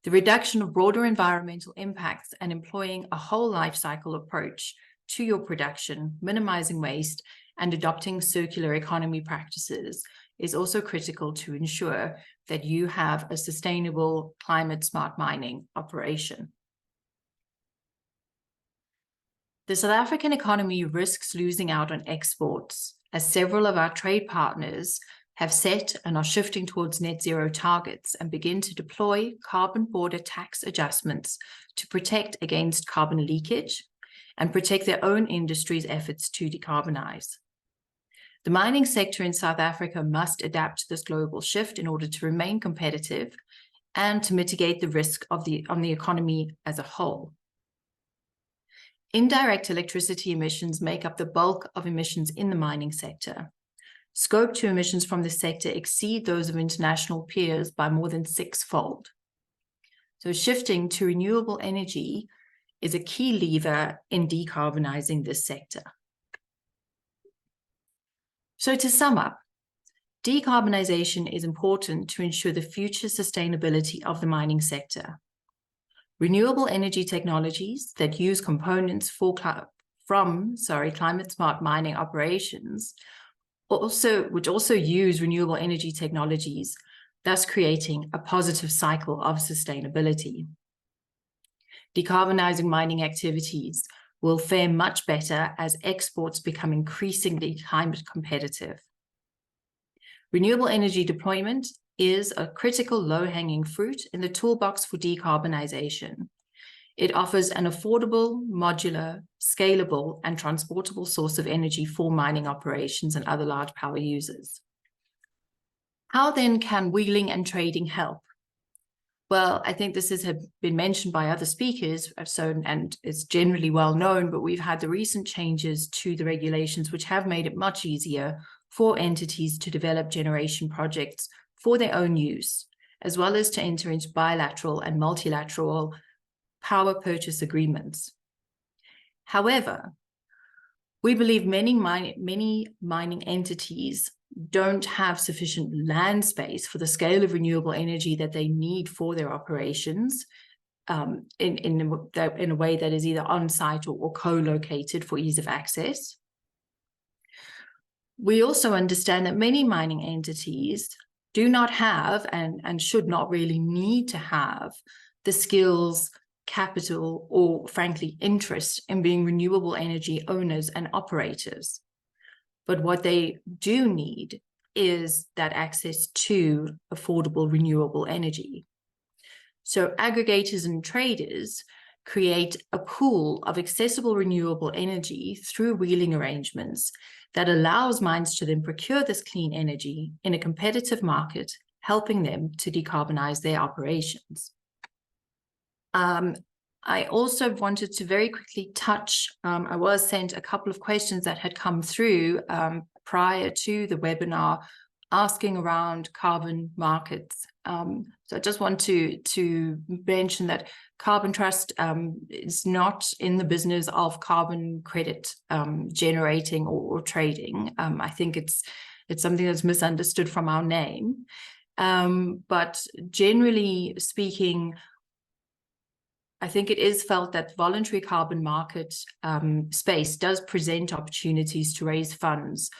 The reduction of broader environmental impacts and employing a whole life cycle approach to your production, minimizing waste, and adopting circular economy practices is also critical to ensure that you have a sustainable climate smart mining operation. The South African economy risks losing out on exports, as several of our trade partners have set and are shifting towards net zero targets and begin to deploy carbon border tax adjustments to protect against carbon leakage and protect their own industry's efforts to decarbonize. The mining sector in South Africa must adapt to this global shift in order to remain competitive and to mitigate the risk on the economy as a whole. Indirect electricity emissions make up the bulk of emissions in the mining sector. Scope 2 emissions from the sector exceed those of international peers by more than 6-fold. So shifting to renewable energy is a key lever in decarbonizing this sector. So to sum up, decarbonization is important to ensure the future sustainability of the mining sector. Renewable energy technologies that use components from climate smart mining operations which also use renewable energy technologies, thus creating a positive cycle of sustainability. Decarbonizing mining activities will fare much better as exports become increasingly climate competitive. Renewable energy deployment is a critical low-hanging fruit in the toolbox for decarbonization. It offers an affordable, modular, scalable, and transportable source of energy for mining operations and other large power users. How then can wheeling and trading help? Well, I think this has been mentioned by other speakers, and it's generally well known, but we've had the recent changes to the regulations which have made it much easier for entities to develop generation projects for their own use, as well as to enter into bilateral and multilateral power purchase agreements. However, we believe many mining entities don't have sufficient land space for the scale of renewable energy that they need for their operations in a way that is either on-site or co-located for ease of access. We also understand that many mining entities do not have and should not really need to have the skills, capital, or frankly, interest in being renewable energy owners and operators. But what they do need is that access to affordable renewable energy. So aggregators and traders create a pool of accessible renewable energy through wheeling arrangements that allows mines to then procure this clean energy in a competitive market, helping them to decarbonize their operations. I also wanted to very quickly touch, I was sent a couple of questions that had come through prior to the webinar asking around carbon markets. So I just want to mention that Carbon Trust is not in the business of carbon credit generating or trading. I think it's something that's misunderstood from our name. But generally speaking, I think it is felt that voluntary carbon market space does present opportunities to raise funds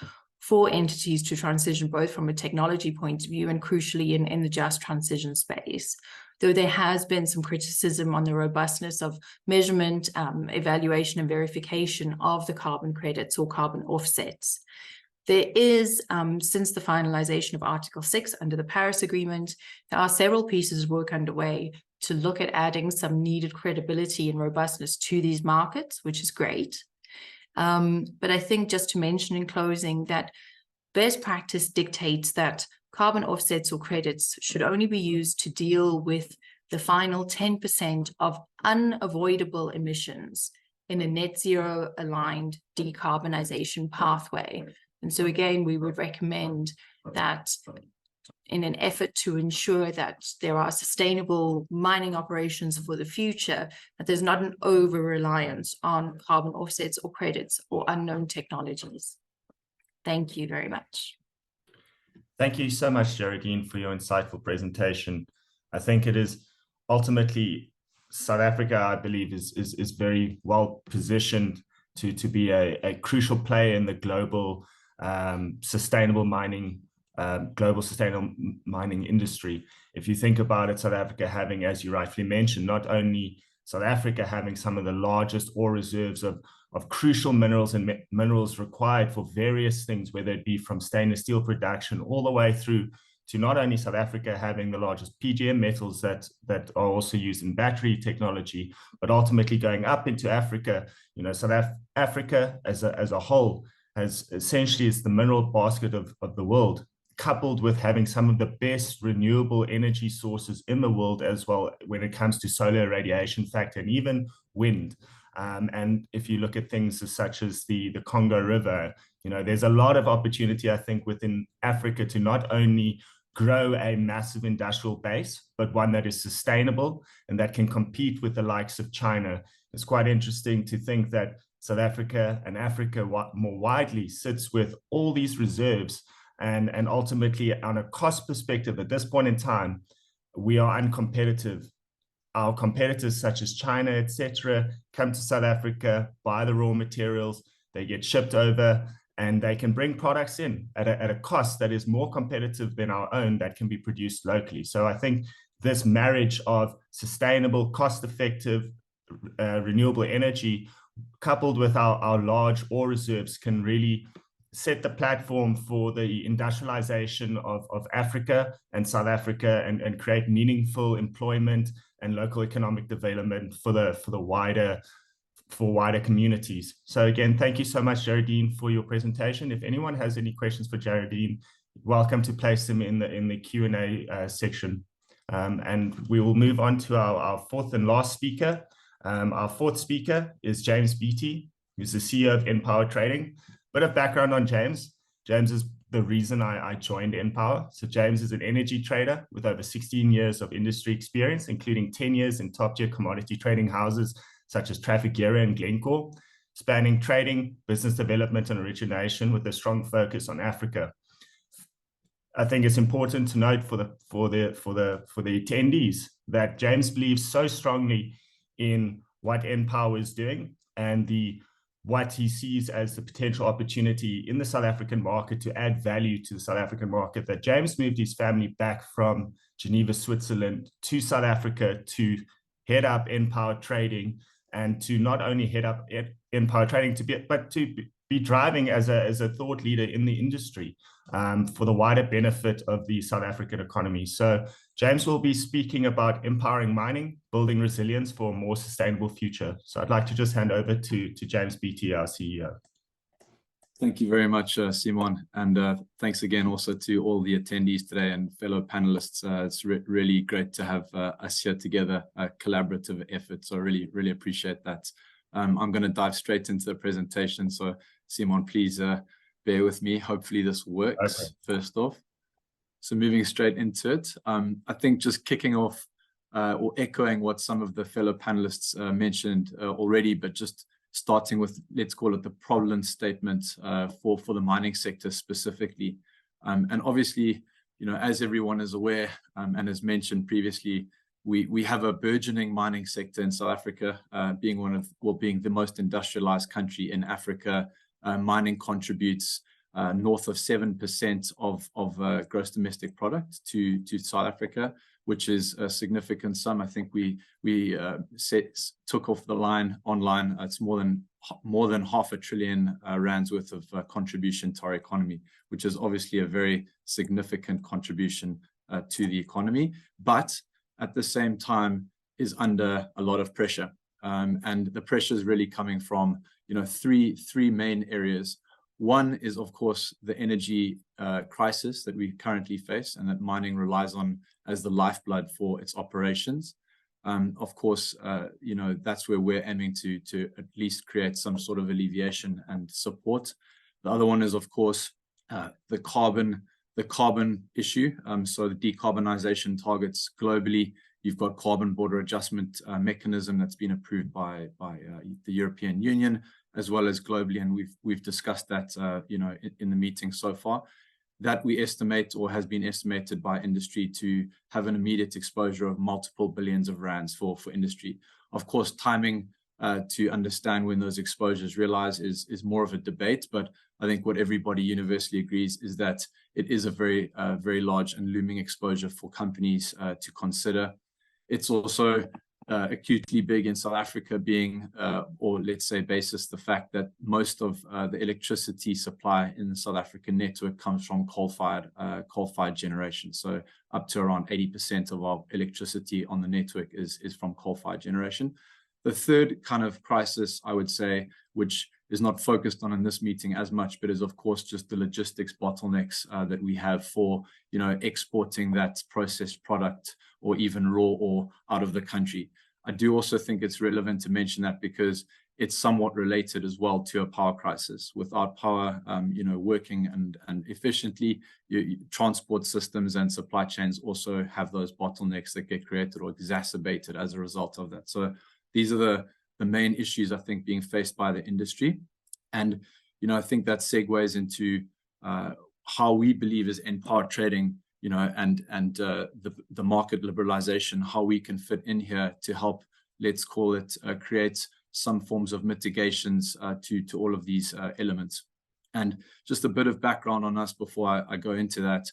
for entities to transition, both from a technology point of view and crucially in the just transition space. Though there has been some criticism on the robustness of measurement, evaluation and verification of the carbon credits or carbon offsets. There is, since the finalization of Article 6 under the Paris Agreement, there are several pieces of work underway to look at adding some needed credibility and robustness to these markets, which is great. But I think just to mention in closing that best practice dictates that carbon offsets or credits should only be used to deal with the final 10% of unavoidable emissions in a net zero aligned decarbonization pathway. And so again, we would recommend that in an effort to ensure that there are sustainable mining operations for the future, that there's not an over-reliance on carbon offsets or credits or unknown technologies. Thank you very much. Thank you so much, Jarredine, for your insightful presentation. I think it is ultimately South Africa, I believe, is very well positioned to be a crucial player in the global sustainable mining industry. If you think about it, South Africa having, as you rightfully mentioned, not only South Africa having some of the largest ore reserves of crucial minerals and minerals required for various things, whether it be from stainless steel production all the way through to not only South Africa having the largest PGM metals that are also used in battery technology, but ultimately going up into Africa. You know, South Africa as a whole has essentially is the mineral basket of the world, coupled with having some of the best renewable energy sources in the world as well when it comes to solar radiation factor and even wind. And if you look at things such as the Congo River, you know, there's a lot of opportunity, I think, within Africa to not only grow a massive industrial base, but one that is sustainable and that can compete with the likes of China. It's quite interesting to think that South Africa and Africa more widely sits with all these reserves, and ultimately on a cost perspective at this point in time, we are uncompetitive. Our competitors such as China, etc., come to South Africa, buy the raw materials, they get shipped over, and they can bring products in at a cost that is more competitive than our own that can be produced locally. So I think this marriage of sustainable, cost-effective, renewable energy, coupled with our large ore reserves, can really set the platform for the industrialization of Africa and South Africa and create meaningful employment and local economic development for wider communities. So again, thank you so much, Jarredine, for your presentation. If anyone has any questions for Jarredine, welcome to place them in the Q&A section. And we will move on to our fourth and last speaker. Our fourth speaker is James Beatty, who's the CEO of Enpower Trading. Bit of background on James. James is the reason I joined Enpower. So James is an energy trader with over 16 years of industry experience, including 10 years in top-tier commodity trading houses such as Trafigura and Glencore, spanning trading, business development, and origination with a strong focus on Africa. I think it's important to note for the attendees that James believes so strongly in what Enpower is doing and what he sees as the potential opportunity in the South African market to add value to the South African market, that James moved his family back from Geneva, Switzerland to South Africa to head up Enpower Trading, and to not only head up Enpower Trading, but to be driving as a thought leader in the industry for the wider benefit of the South African economy. So James will be speaking about empowering mining, building resilience for a more sustainable future. So I'd like to just hand over to James Beatty, our CEO. Thank you very much, Simon, and thanks again also to all the attendees today and fellow panelists. It's really great to have us here together, a collaborative effort, so really appreciate that. I'm going to dive straight into the presentation, so Simon, please bear with me. Hopefully this works. Okay. First off. So moving straight into it, I think just kicking off or echoing what some of the fellow panelists mentioned already, but just starting with, let's call it the problem statement for the mining sector specifically. And obviously, you know, as everyone is aware and as mentioned previously, we have a burgeoning mining sector in South Africa, being the most industrialized country in Africa. Mining contributes north of 7% of gross domestic product to South Africa, which is a significant sum. I think we took off the line online. It's more than R500 billion rands worth of contribution to our economy, which is obviously a very significant contribution to the economy, but at the same time is under a lot of pressure. And the pressure is really coming from, you know, three main areas. One is, of course, the energy crisis that we currently face and that mining relies on as the lifeblood for its operations. Of course, you know, that's where we're aiming to at least create some sort of alleviation and support. The other one is, of course, the carbon issue. So the decarbonization targets globally. You've got carbon border adjustment mechanism that's been approved by the European Union, as well as globally, and we've discussed that you know, in the meeting so far, that we estimate or has been estimated by industry to have an immediate exposure of multiple billions of rands for industry. Of course, timing to understand when those exposures realize is more of a debate, but I think what everybody universally agrees is that it is a very large and looming exposure for companies to consider. It's also acutely big in South Africa, being, or let's say basis the fact that most of the electricity supply in the South African network comes from coal-fired generation. So up to around 80% of our electricity on the network is from coal-fired generation. The third kind of crisis, I would say, which is not focused on in this meeting as much, but is of course just the logistics bottlenecks that we have for, you know, exporting that processed product or even raw ore out of the country. I do also think it's relevant to mention that because it's somewhat related as well to a power crisis. Without power, you know, working and efficiently, transport systems and supply chains also have those bottlenecks that get created or exacerbated as a result of that. So these are the main issues, I think, being faced by the industry. And, you know, I think that segues into how we believe as Enpower Trading, you know, and the market liberalization, how we can fit in here to help, let's call it, create some forms of mitigations to all of these elements. And just a bit of background on us before I go into that.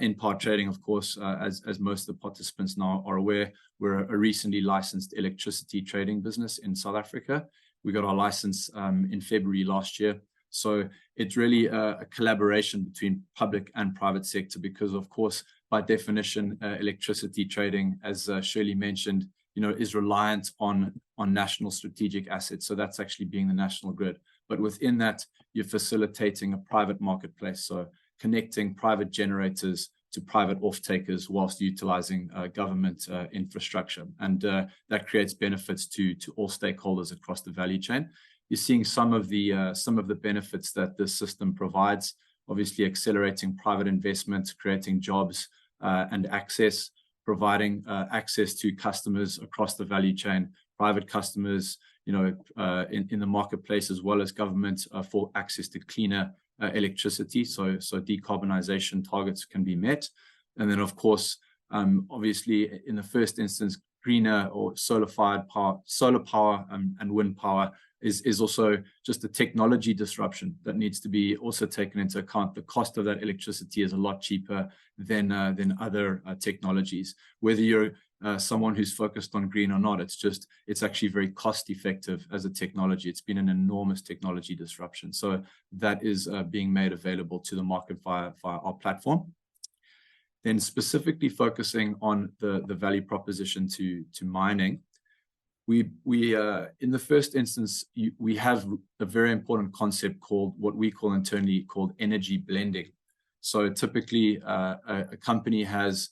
Enpower Trading, of course, as most of the participants now are aware, we're a recently licensed electricity trading business in South Africa. We got our license in February last year. So it's really a collaboration between public and private sector because, of course, by definition, electricity trading, as Shirley mentioned, you know, is reliant on national strategic assets. So that's actually being the national grid. But within that, you're facilitating a private marketplace. So connecting private generators to private off-takers whilst utilizing government infrastructure. And that creates benefits to all stakeholders across the value chain. You're seeing some of the benefits that this system provides, obviously accelerating private investment, creating jobs and access, providing access to customers across the value chain, private customers, you know, in the marketplace, as well as government for access to cleaner electricity. So decarbonization targets can be met. And then, of course, obviously, in the first instance, greener or solar power and wind power is also just a technology disruption that needs to be also taken into account. The cost of that electricity is a lot cheaper than other technologies. Whether you're someone who's focused on green or not. It's actually very cost effective as a technology. It's been an enormous technology disruption. So that is being made available to the market via our platform. Then specifically focusing on the value proposition to mining, we in the first instance, we have a very important concept called what we call internally called energy blending. So typically a company has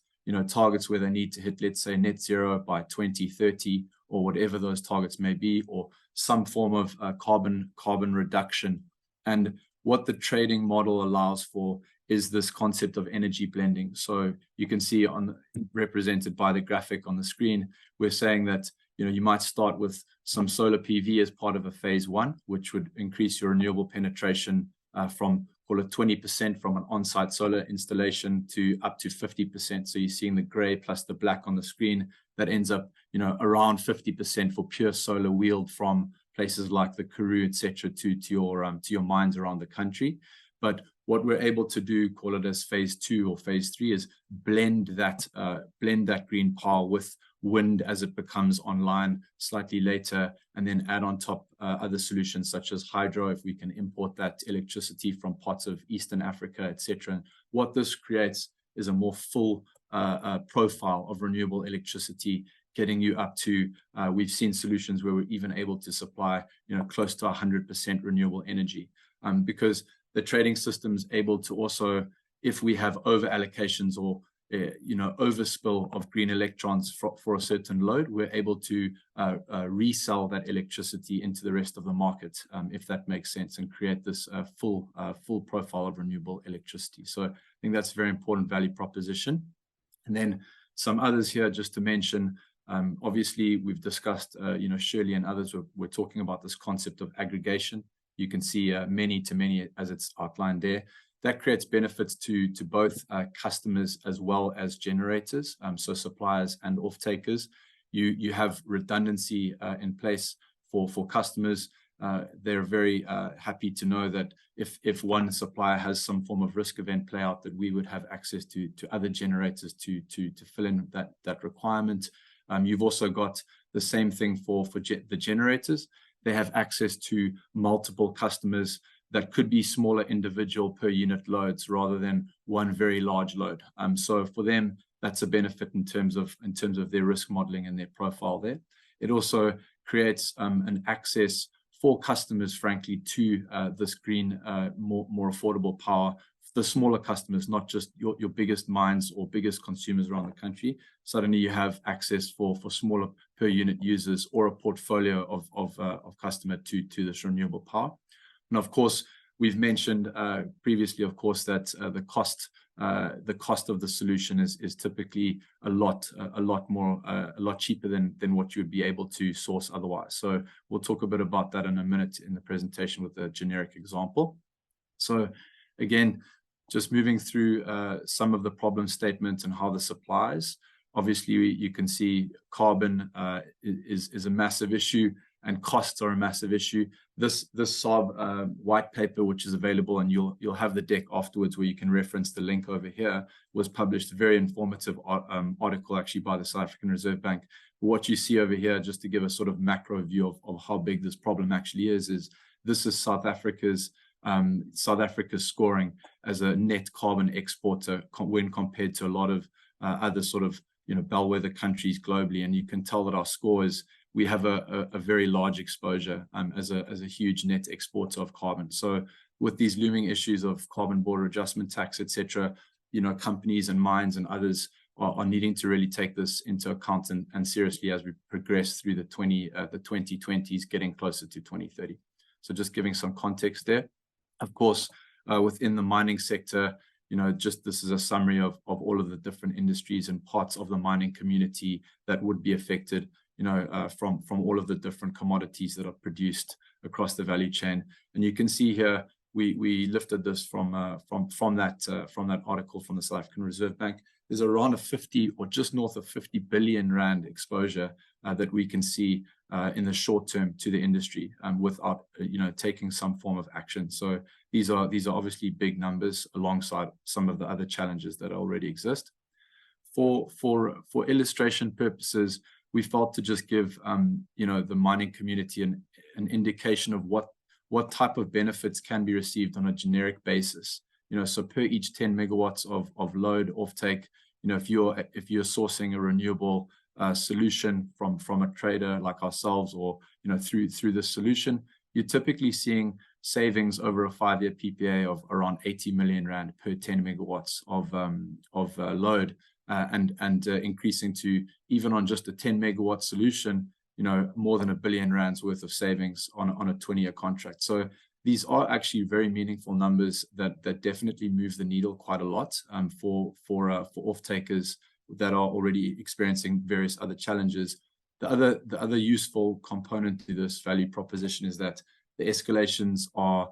targets where they need to hit, let's say, net zero by 2030 or whatever those targets may be, or some form of carbon reduction. And what the trading model allows for is this concept of energy blending. So you can see represented by the graphic on the screen, we're saying that you might start with some solar PV as part of a phase one, which would increase your renewable penetration from, call it 20% from an on-site solar installation to up to 50%. So you're seeing the gray plus the black on the screen. That ends up, around 50% for pure solar wheeled from places like the Roux, etc., to your mines around the country. But what we're able to do, call it as phase two or phase three, is blend that green power with wind as it becomes online slightly later, and then add on top other solutions such as hydro, if we can import that electricity from parts of Eastern Africa, etc. What this creates is a more full profile of renewable electricity, getting you up to, we've seen solutions where we're even able to supply, close to 100% renewable energy, because the trading system is able to also, if we have over allocations or overspill of green electrons for a certain load, we're able to resell that electricity into the rest of the market, if that makes sense, and create this full profile of renewable electricity. So I think that's a very important value proposition. And then some others here just to mention. Obviously, we've discussed, Shirley and others were talking about this concept of aggregation. You can see many to many as it's outlined there. That creates benefits to both customers as well as generators, so suppliers and off-takers. You have redundancy in place for customers. They're very happy to know that if one supplier has some form of risk event play out, that we would have access to other generators to fill in that requirement. You've also got the same thing for the generators. They have access to multiple customers that could be smaller individual per unit loads rather than one very large load. So for them, that's a benefit in terms of their risk modeling and their profile there. It also creates an access for customers, frankly, to this green, more affordable power. The smaller customers, not just your biggest mines or biggest consumers around the country. Suddenly you have access for smaller per unit users or a portfolio of customer to this renewable power. And of course, we've mentioned previously, of course, that the cost of the solution is typically a lot cheaper than what you would be able to source otherwise. So we'll talk a bit about that in a minute in the presentation with a generic example. So again, just moving through some of the problem statements and how this applies. Obviously, you can see carbon is a massive issue, and costs are a massive issue. This SARB white paper, which is available, and you'll have the deck afterwards where you can reference the link over here, was published, a very informative article actually by the South African Reserve Bank. What you see over here, just to give a sort of macro view of how big this problem actually is this is South Africa's scoring as a net carbon exporter when compared to a lot of other sort of bellwether countries globally. And you can tell that our score is, we have a very large exposure as a huge net exporter of carbon. So with these looming issues of carbon border adjustment tax, etc., companies and mines and others are needing to really take this into account and seriously as we progress through the 2020s, getting closer to 2030. So just giving some context there. Of course, within the mining sector, just this is a summary of all of the different industries and parts of the mining community that would be affected, from all of the different commodities that are produced across the value chain. And you can see here, we lifted this from that article from the South African Reserve Bank. There's around a 50 or just north of 50 billion rand exposure that we can see in the short term to the industry without taking some form of action. So these are obviously big numbers alongside some of the other challenges that already exist. for illustration purposes, we felt to just give the mining community an indication of what type of benefits can be received on a generic basis. So per each 10 megawatts of load offtake, if you're sourcing a renewable solution from a trader like ourselves, or through the solution, you're typically seeing savings over a 5-year PPA of around 80 million rand per 10 megawatts of load, and increasing to, even on just a 10 megawatt solution, more than R1 billion worth of savings on a 20-year contract. So these are actually very meaningful numbers that definitely move the needle quite a lot for off-takers that are already experiencing various other challenges. The other useful component to this value proposition is that the escalations are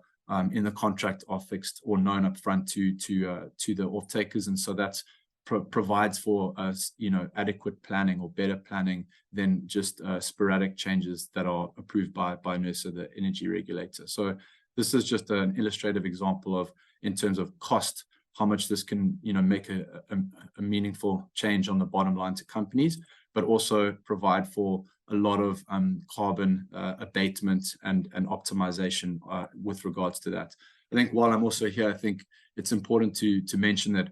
in the contract are fixed or known up front to the off-takers, and so that provides for adequate planning, or better planning than just sporadic changes that are approved by NERSA, the energy regulator. So this is just an illustrative example of, in terms of cost, how much this can make a meaningful change on the bottom line to companies, but also provide for a lot of carbon abatement and optimization with regards to that. I think while I'm also here, I think it's important to mention that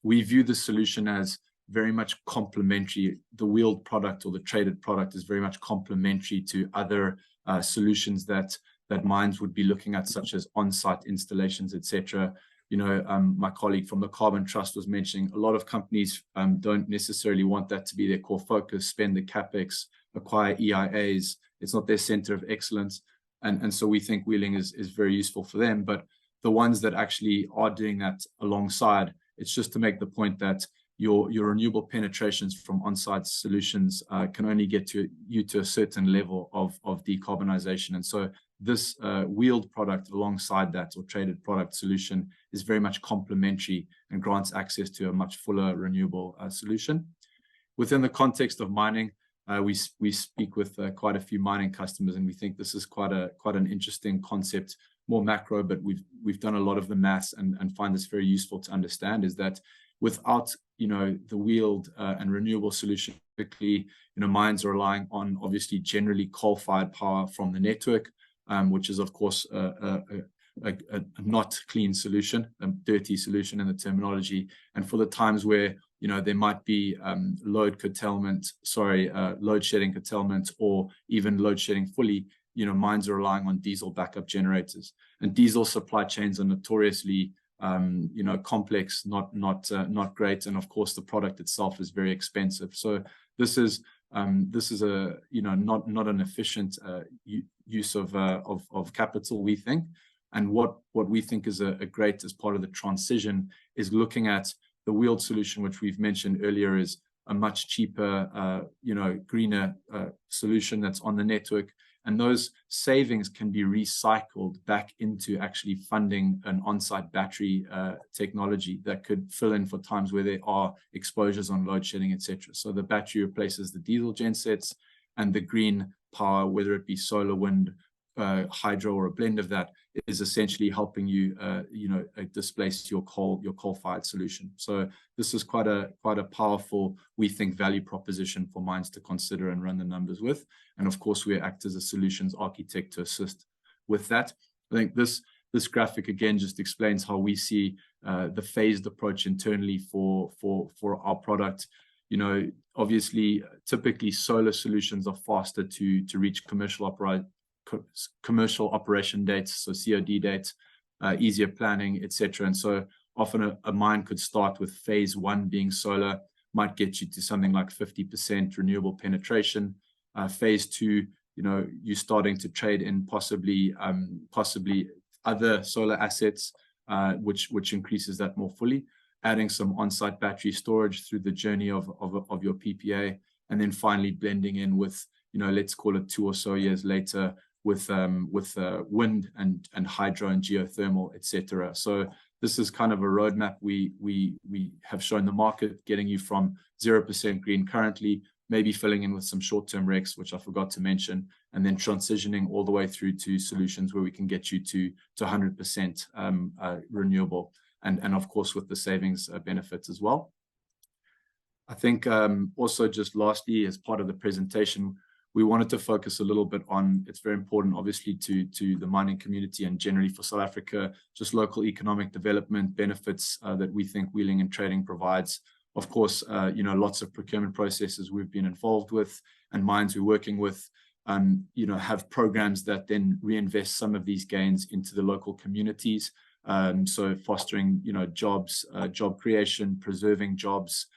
we view the solution as very much complementary. The wheeled product, or the traded product, is very much complementary to other solutions that mines would be looking at, such as on-site installations, etc. My colleague from the Carbon Trust was mentioning a lot of companies don't necessarily want that to be their core focus, spend the capex, acquire EIAs. It's not their center of excellence. And so we think wheeling is very useful for them. But the ones that actually are doing that alongside, it's just to make the point that your renewable penetrations from on-site solutions can only get you to a certain level of decarbonization. And so this wheeled product alongside that, or traded product solution, is very much complementary and grants access to a much fuller renewable solution. Within the context of mining, we speak with quite a few mining customers, and we think this is quite an interesting concept, more macro, but we've done a lot of the maths and find this very useful to understand, is that without the wheeled and renewable solution, typically mines are relying on, obviously, generally coal-fired power from the network, which is of course a not clean solution, a dirty solution in the terminology. And for the times where there might be load shedding curtailment, or even load shedding fully, mines are relying on diesel backup generators, and diesel supply chains are notoriously complex, not great, and of course the product itself is very expensive. So this is a not an efficient use of capital, we think. And what we think is a great, as part of the transition, is looking at the wheeled solution, which we've mentioned earlier is a much cheaper, greener solution that's on the network. And those savings can be recycled back into actually funding an on-site battery technology that could fill in for times where there are exposures on load shedding, etc. So the battery replaces the diesel gensets, and the green power, whether it be solar, wind, hydro, or a blend of that, is essentially helping you, displace your coal-fired solution. So this is quite a powerful, we think, value proposition for mines to consider and run the numbers with. And of course, we act as a solutions architect to assist with that. I think this graphic again just explains how we see the phased approach internally for our product. Obviously, typically solar solutions are faster to reach commercial operation dates, so COD dates, easier planning, etc. And so often a mine could start with phase 1 being solar, might get you to something like 50% renewable penetration. Phase 2, you're starting to trade in possibly other solar assets, which increases that more fully, adding some on-site battery storage through the journey of your PPA, and then finally blending in with, let's call it 2 or so years later, with wind and hydro and geothermal, etc. So this is kind of a roadmap we have shown the market, getting you from 0% green currently, maybe filling in with some short-term RECs, which I forgot to mention, and then transitioning all the way through to solutions where we can get you to 100% renewable, and of course with the savings benefits as well. I think also just lastly, as part of the presentation, we wanted to focus a little bit on, it's very important, obviously, to the mining community and generally for South Africa, just local economic development benefits that we think wheeling and trading provides. Of course, you know, lots of procurement processes we've been involved with and mines we're working with, you know, have programs that then reinvest some of these gains into the local communities. So fostering, you know, jobs, job creation, preserving jobs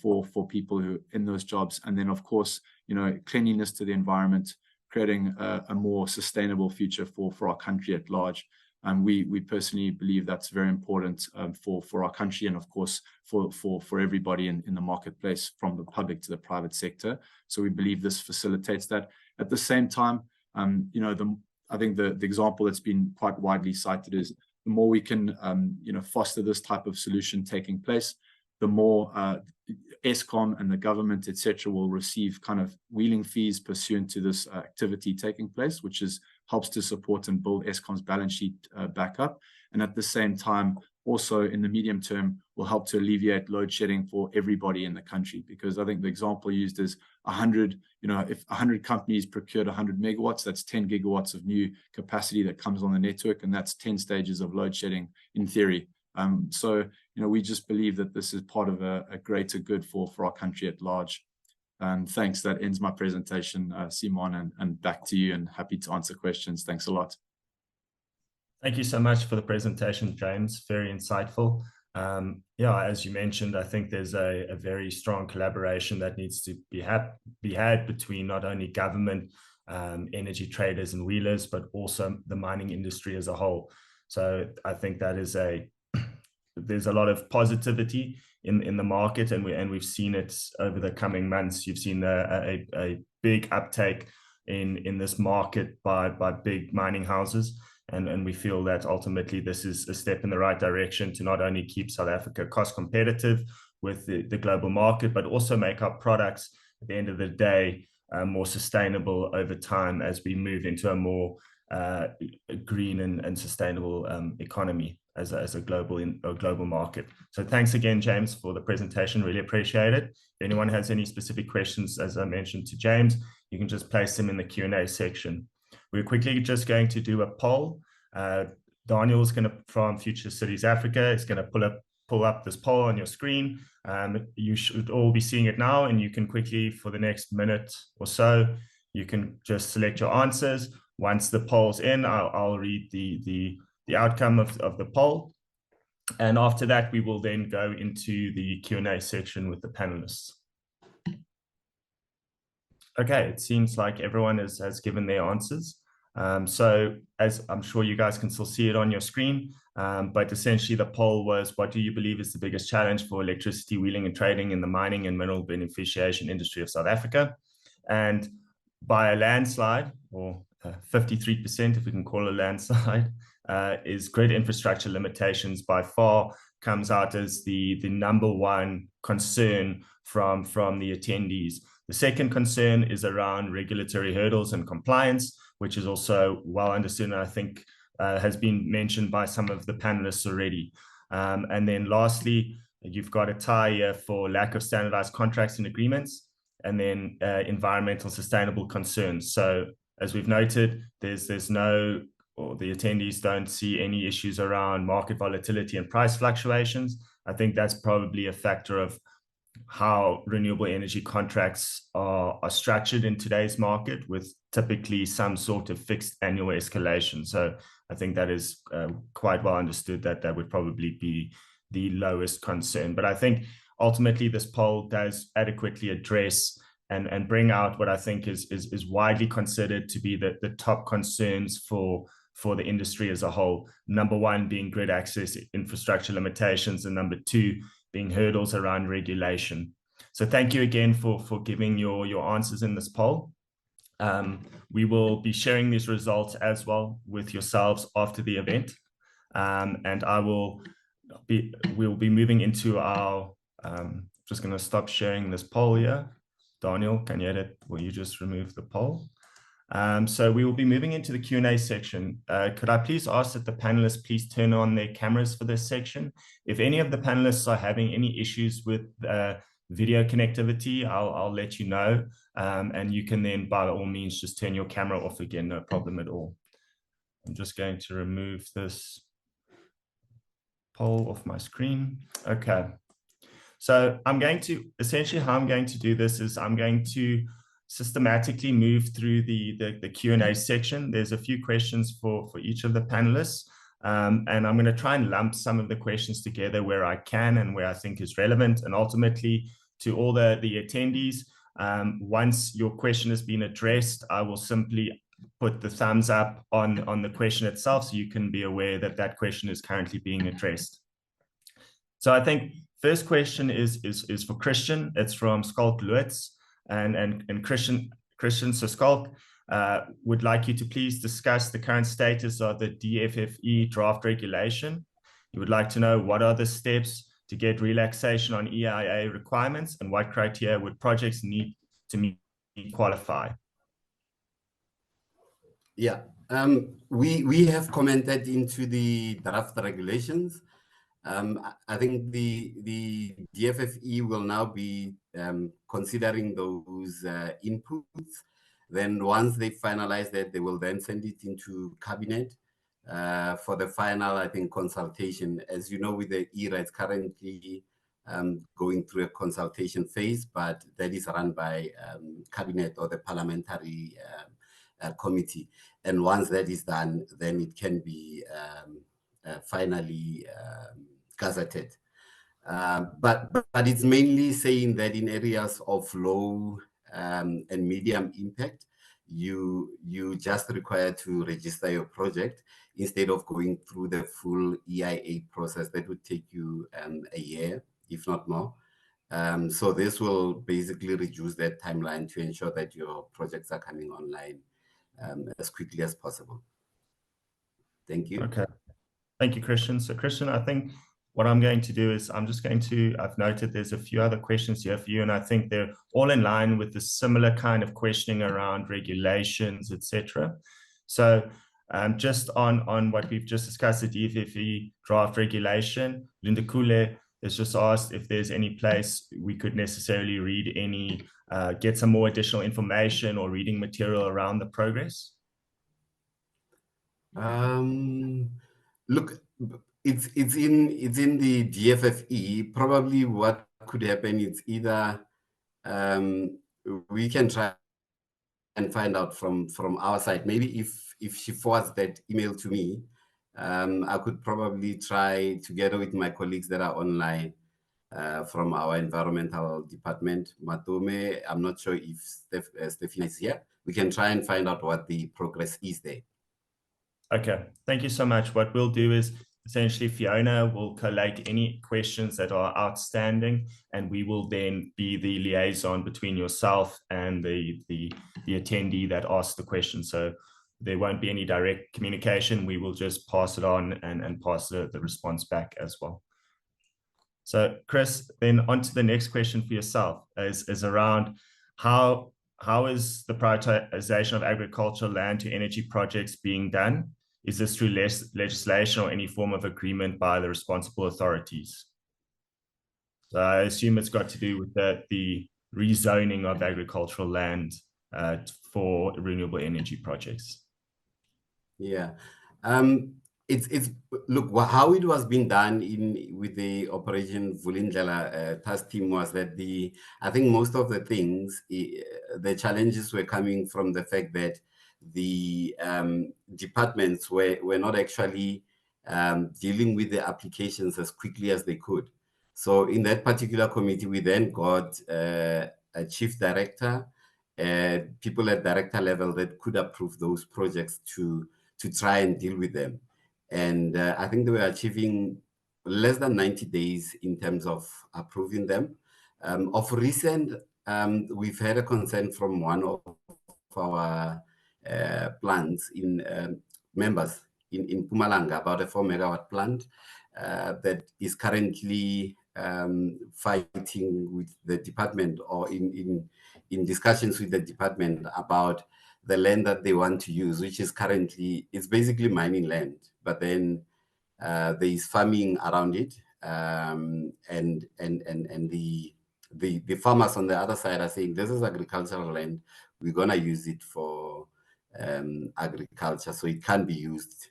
for people who are in those jobs. And then, of course, you know, cleanliness to the environment, creating a more sustainable future for our country at large. And we personally believe that's very important for our country and, of course, for everybody in the marketplace, from the public to the private sector. So we believe this facilitates that. At the same time, you know, I think the example that's been quite widely cited is the more we can, you know, foster this type of solution taking place, the more Eskom and the government, etc., will receive kind of wheeling fees pursuant to this activity taking place, which helps to support and build Eskom's balance sheet back up. And at the same time, also in the medium term, will help to alleviate load shedding for everybody in the country. Because I think the example used is 100, you know, if 100 companies procured 100 megawatts, that's 10 gigawatts of new capacity that comes on the network, and that's 10 stages of load shedding in theory. So, you know, we just believe that this is part of a greater good for our country at large. And thanks. That ends my presentation, Simon, and back to you, and happy to answer questions. Thanks a lot. Thank you so much for the presentation, James. Very insightful. Yeah, as you mentioned, I think there's a very strong collaboration that needs to be had between not only government, energy traders and wheelers, but also the mining industry as a whole. So I think that is there's a lot of positivity in the market, and we've seen it over the coming months. You've seen a big uptake in this market by big mining houses, and we feel that ultimately this is a step in the right direction to not only keep South Africa cost competitive with the global market, but also make our products at the end of the day more sustainable over time as we move into a more green and sustainable economy as a global market. So thanks again, James, for the presentation. Really appreciate it. If anyone has any specific questions, as I mentioned to James, you can just place them in the Q&A section. We're quickly just going to do a poll. Daniel's going to, from Future Cities Africa, is going to pull up this poll on your screen. You should all be seeing it now, and you can quickly, for the next minute or so, you can just select your answers. Once the poll's in, I'll read the outcome of the poll. And after that, we will then go into the Q&A section with the panelists. Okay, it seems like everyone has given their answers. So as I'm sure you guys can still see it on your screen, but essentially the poll was, what do you believe is the biggest challenge for electricity wheeling and trading in the mining and mineral beneficiation industry of South Africa? And by a landslide, or 53%, if we can call it a landslide, is grid infrastructure limitations by far comes out as the number one concern from the attendees. The second concern is around regulatory hurdles and compliance, which is also well understood, and I think has been mentioned by some of the panelists already. And then lastly, you've got a tie here for lack of standardized contracts and agreements, and then environmental sustainable concerns. So as we've noted, there's no, or the attendees don't see any issues around market volatility and price fluctuations. I think that's probably a factor of how renewable energy contracts are structured in today's market, with typically some sort of fixed annual escalation. So I think that is quite well understood that would probably be the lowest concern. But I think ultimately this poll does adequately address and bring out what I think is widely considered to be the top concerns for the industry as a whole. Number one being grid access infrastructure limitations, and number two being hurdles around regulation. So thank you again for giving your answers in this poll. We will be sharing these results as well with yourselves after the event. And we'll be moving into our, just going to stop sharing this poll here. Daniel, can you edit? Will you just remove the poll? So we will be moving into the Q&A section. Could I please ask that the panelists please turn on their cameras for this section? If any of the panelists are having any issues with video connectivity, I'll let you know. And you can then, by all means, just turn your camera off again, no problem at all. I'm just going to remove this poll off my screen. Okay. So I'm going to, essentially how I'm going to do this is I'm going to systematically move through the Q&A section. There's a few questions for each of the panelists. And I'm going to try and lump some of the questions together where I can and where I think is relevant. And ultimately, to all the attendees, once your question has been addressed, I will simply put the thumbs up on the question itself so you can be aware that that question is currently being addressed. So I think first question is for Christian. It's from Skalk Lutz. And Christian, so Skalk would like you to please discuss the current status of the DFFE draft regulation. You would like to know what are the steps to get relaxation on EIA requirements and what criteria would projects need to meet qualify. Yeah, we have commented into the draft regulations. I think the DFFE will now be considering those inputs. Then once they finalize that, they will then send it into cabinet for the final, I think, consultation. As you know, with the ERA, it's currently going through a consultation phase, but that is run by cabinet or the parliamentary committee. And once that is done, then it can be finally gazetted. But it's mainly saying that in areas of low and medium impact, you just require to register your project instead of going through the full EIA process. That would take you a year, if not more. So this will basically reduce that timeline to ensure that your projects are coming online as quickly as possible. Thank you. Okay. Thank you, Christian. So Christian, I think what I'm going to do is I'm just going to, I've noted there's a few other questions here for you, and I think they're all in line with the similar kind of questioning around regulations, etc. So just on what we've just discussed, the DFFE draft regulation, Linda Kule has just asked if there's any place we could necessarily read any, get some more additional information or reading material around the progress. Look, it's in the DFFE. Probably what could happen is either we can try and find out from our side. Maybe if she forwards that email to me, I could probably try together with my colleagues that are online from our environmental department. Matome, I'm not sure if Stefina is here. We can try and find out what the progress is there. Okay, thank you so much. What we'll do is essentially Fiona will collate any questions that are outstanding, and we will then be the liaison between yourself and the attendee that asked the question. So there won't be any direct communication. We will just pass it on and pass the response back as well. So Chris, then on to the next question for yourself is around how is the prioritization of agricultural land to energy projects being done? Is this through legislation or any form of agreement by the responsible authorities? So I assume it's got to do with the rezoning of agricultural land for renewable energy projects. Yeah, it's look, how it was being done with the Operation Vulindlela task team was that I think most of the things, the challenges were coming from the fact that the departments were not actually dealing with the applications as quickly as they could. So in that particular committee, we then got a chief director, people at director level that could approve those projects to try and deal with them. And I think they were achieving less than 90 days in terms of approving them. Of recent, we've had a consent from one of our plants members in Mpumalanga about a 4 megawatt plant that is currently fighting with the department or in discussions with the department about the land that they want to use, which is currently, it's basically mining land, but then there is farming around it, and the the farmers on the other side are saying, this is agricultural land, we're going to use it for agriculture, so it can be used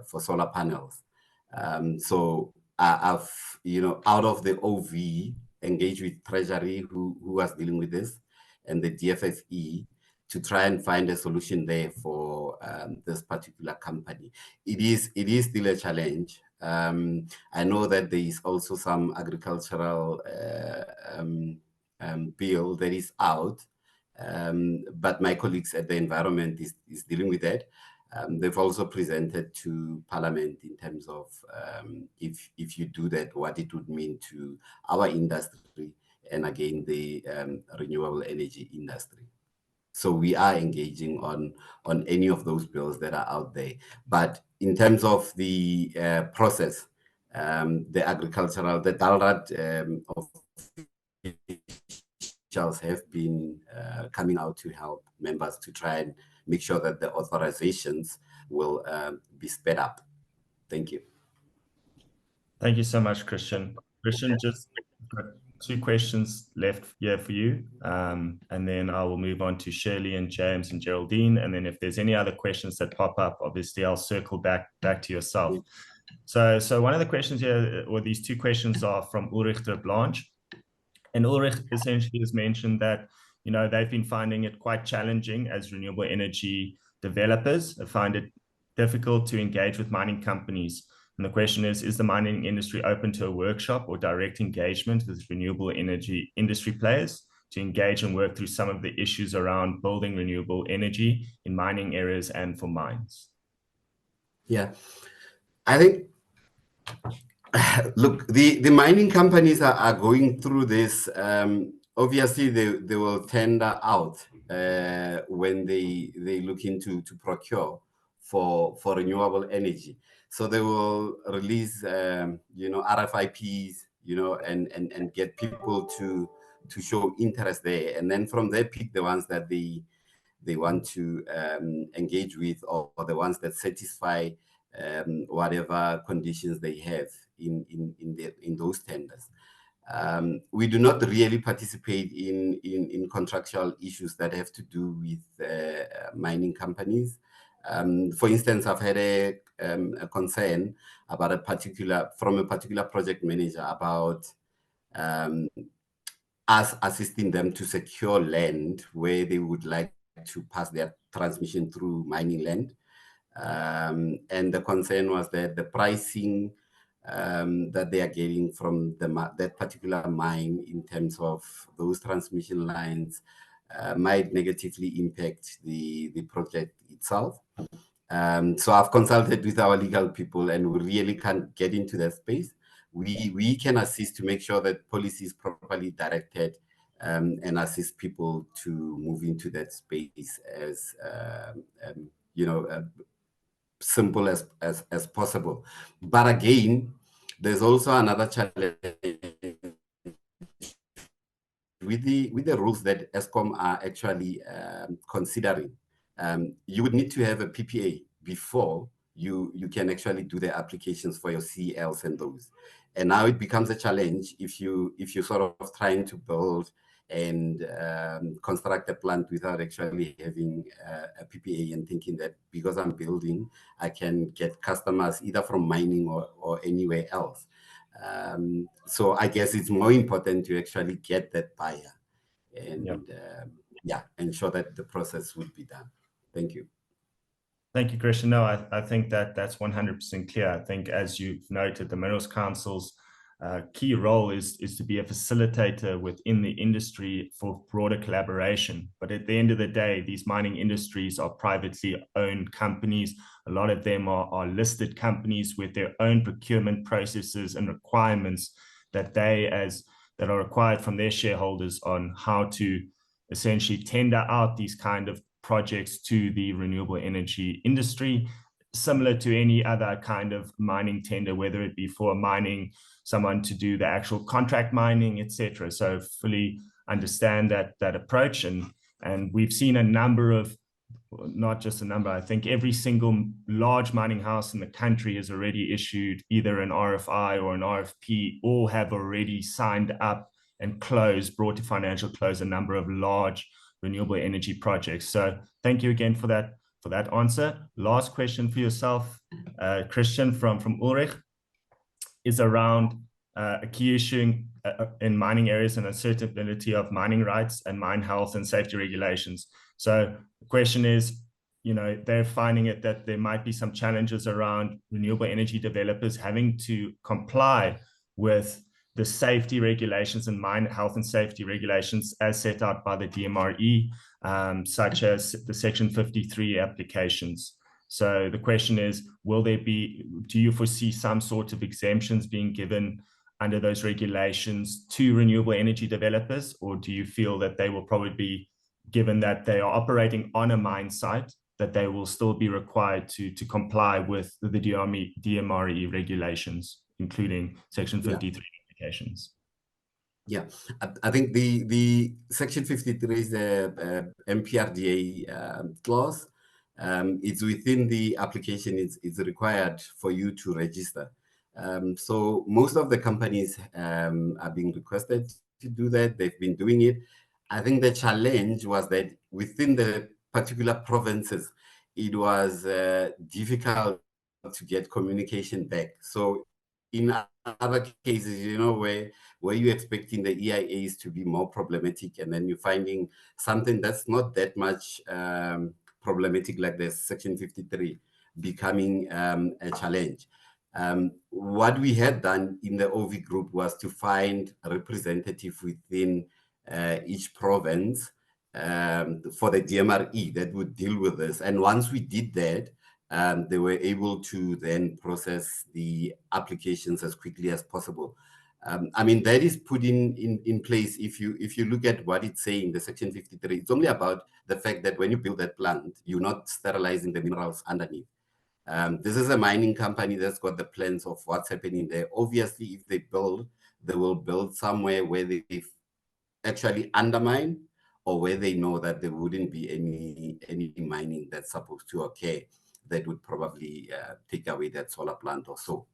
for solar panels. So I've, out of the OV, engaged with Treasury, who was dealing with this, and the DFFE, to try and find a solution there for this particular company. It is still a challenge. I know that there is also some agricultural bill that is out, but my colleagues at the environment is dealing with that. They've also presented to Parliament in terms of if you do that, what it would mean to our industry and again the renewable energy industry. So we are engaging on any of those bills that are out there. But in terms of the process, the agricultural, the DALRAD officials have been coming out to help members to try and make sure that the authorizations will be sped up. Thank you. Thank you so much, Christian. Christian, just got 2 questions left here for you, and then I will move on to Shirley and James and Jarredine, and then if there's any other questions that pop up, obviously I'll circle back to yourself. So one of the questions here, or these 2 questions, are from Ulrich de Blanche, and Ulrich essentially has mentioned that they've been finding it quite challenging as renewable energy developers. They find it difficult to engage with mining companies. And the question is the mining industry open to a workshop or direct engagement with renewable energy industry players to engage and work through some of the issues around building renewable energy in mining areas and for mines? Yeah, I think, look, the mining companies are going through this. Obviously, they will tender out when they look into to procure for renewable energy. So they will release, RFIPs, and get people to show interest there, and then from there pick the ones that they want to engage with, or the ones that satisfy whatever conditions they have in those tenders. We do not really participate in contractual issues that have to do with mining companies. For instance, I've had a concern about from a particular project manager about us assisting them to secure land where they would like to pass their transmission through mining land. And the concern was that the pricing that they are getting from that particular mine in terms of those transmission lines might negatively impact the project itself. So I've consulted with our legal people, and we really can't get into that space. We can assist to make sure that policy is properly directed and assist people to move into that space as simple as possible. But again, there's also another challenge with the rules that Eskom are actually considering. You would need to have a PPA before you can actually do the applications for your CLs and those. And now it becomes a challenge if you're sort of trying to build and construct a plant without actually having a PPA and thinking that because I'm building, I can get customers either from mining or anywhere else. So I guess it's more important to actually get that buyer and ensure that the process would be done. Thank you. Thank you, Christian. No, I think that's 100% clear. I think, as you've noted, the Minerals Council's key role is to be a facilitator within the industry for broader collaboration. But at the end of the day, these mining industries are privately owned companies. A lot of them are listed companies with their own procurement processes and requirements that are required from their shareholders on how to essentially tender out these kind of projects to the renewable energy industry, similar to any other kind of mining tender, whether it be for mining, someone to do the actual contract mining, etc. So fully understand that approach, and we've seen a number of, not just a number, I think every single large mining house in the country has already issued either an RFI or an RFP, or have already signed up and brought to financial close a number of large renewable energy projects. So thank you again for that answer. Last question for yourself, Christian, from Ulrich, is around a key issue in mining areas and uncertainty of mining rights and mine health and safety regulations. So the question is, they're finding it that there might be some challenges around renewable energy developers having to comply with the safety regulations and mine health and safety regulations as set out by the DMRE, such as the Section 53 applications. So the question is, do you foresee some sort of exemptions being given under those regulations to renewable energy developers, or do you feel that they will probably be, given that they are operating on a mine site, that they will still be required to comply with the DMRE regulations, including Section 53 applications? Yeah, I think the Section 53 is the MPRDA clause. It's within the application, it's required for you to register. So most of the companies are being requested to do that. They've been doing it. I think the challenge was that within the particular provinces, it was difficult to get communication back. So in other cases, where you're expecting the EIAs to be more problematic, and then you're finding something that's not that much problematic, like the Section 53 becoming a challenge. What we had done in the OV group was to find a representative within each province for the DMRE that would deal with this. And once we did that, they were able to then process the applications as quickly as possible. I mean, that is put in place. If you look at what it's saying, the Section 53, it's only about the fact that when you build that plant, you're not sterilizing the minerals underneath. This is a mining company that's got the plans of what's happening there. Obviously, if they build, they will build somewhere where they actually undermine, or where they know that there wouldn't be any mining that's supposed to occur, that would probably take away that solar plant or so.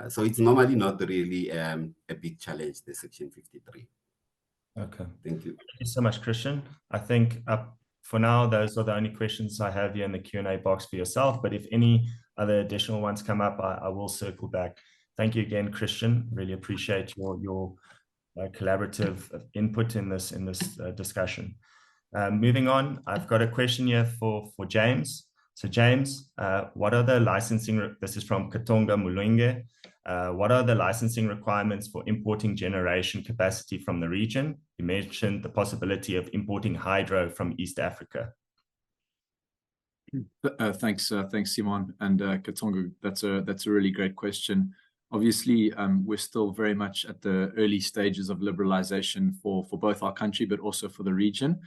So it's normally not really a big challenge, the Section 53. Okay. Thank you. Thank you so much, Christian. I think for now, those are the only questions I have here in the Q&A box for yourself. But if any other additional ones come up, I will circle back. Thank you again, Christian. Really appreciate your collaborative input in this discussion. Moving on, I've got a question here for James. So James, what are the licensing, this is from Katonga Mulunge, what are the licensing requirements for importing generation capacity from the region? You mentioned the possibility of importing hydro from East Africa. Thanks, Simon and Katonga. That's a really great question. Obviously, we're still very much at the early stages of liberalization for both our country, but also for the region.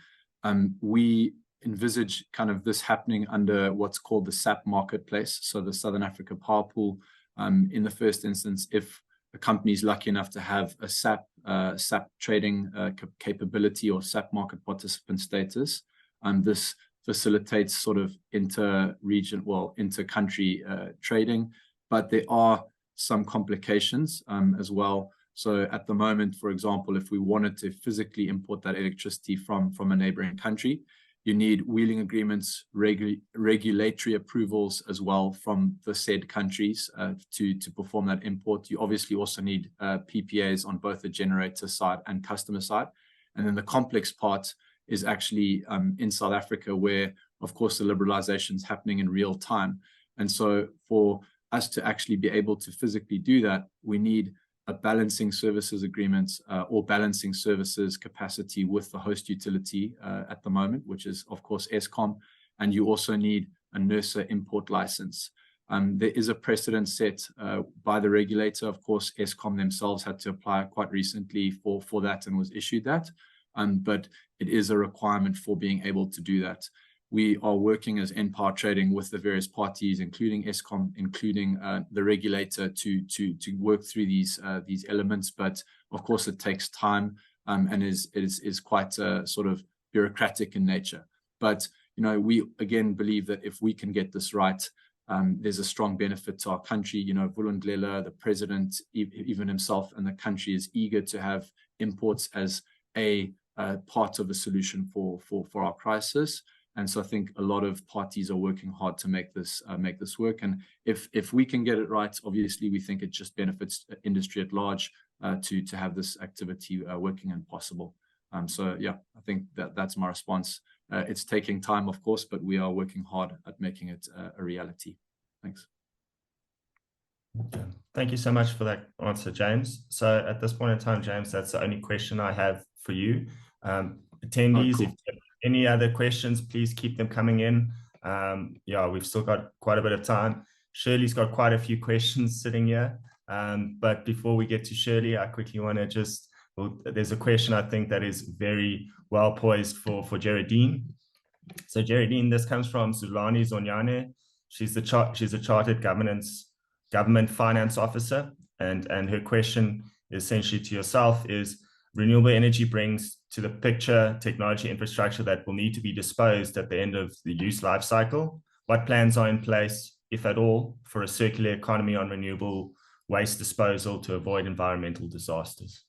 We envisage kind of this happening under what's called the SAP marketplace, so the Southern Africa Power Pool. In the first instance, if a company is lucky enough to have a SAP trading capability or SAP market participant status, this facilitates sort of inter-country trading, but there are some complications as well. So at the moment, for example, if we wanted to physically import that electricity from a neighboring country, you need wheeling agreements, regulatory approvals as well from the said countries to perform that import. You obviously also need PPAs on both the generator side and customer side. And then the complex part is actually in South Africa, where, of course, the liberalization is happening in real time. And so for us to actually be able to physically do that, we need a balancing services agreement or balancing services capacity with the host utility at the moment, which is, of course, Eskom. And you also need a NERSA import license. There is a precedent set by the regulator. Of course, Eskom themselves had to apply quite recently for that and was issued that. But it is a requirement for being able to do that. We are working as Enpower Trading with the various parties, including Eskom, including the regulator, to work through these elements. But of course, it takes time and is quite sort of bureaucratic in nature. But we again believe that if we can get this right, there's a strong benefit to our country. Vulundlela, the president, even himself, and the country is eager to have imports as a part of a solution for our crisis. And so I think a lot of parties are working hard to make this work. And if we can get it right, obviously we think it just benefits industry at large to have this activity working and possible. So yeah, I think that's my response. It's taking time, of course, but we are working hard at making it a reality. Thanks. Okay. Thank you so much for that answer, James. So at this point in time, James, that's the only question I have for you. Attendees, cool. if you have any other questions, please keep them coming in. Yeah, we've still got quite a bit of time. Shirley's got quite a few questions sitting here. But before we get to Shirley, I quickly want to there's a question I think that is very well poised for Jarredine. So Jarredine, this comes from Zulani Zonyane. She's a chartered government finance officer, and her question essentially to yourself is: renewable energy brings to the picture technology infrastructure that will need to be disposed at the end of the use life cycle. What plans are in place, if at all, for a circular economy on renewable waste disposal to avoid environmental disasters?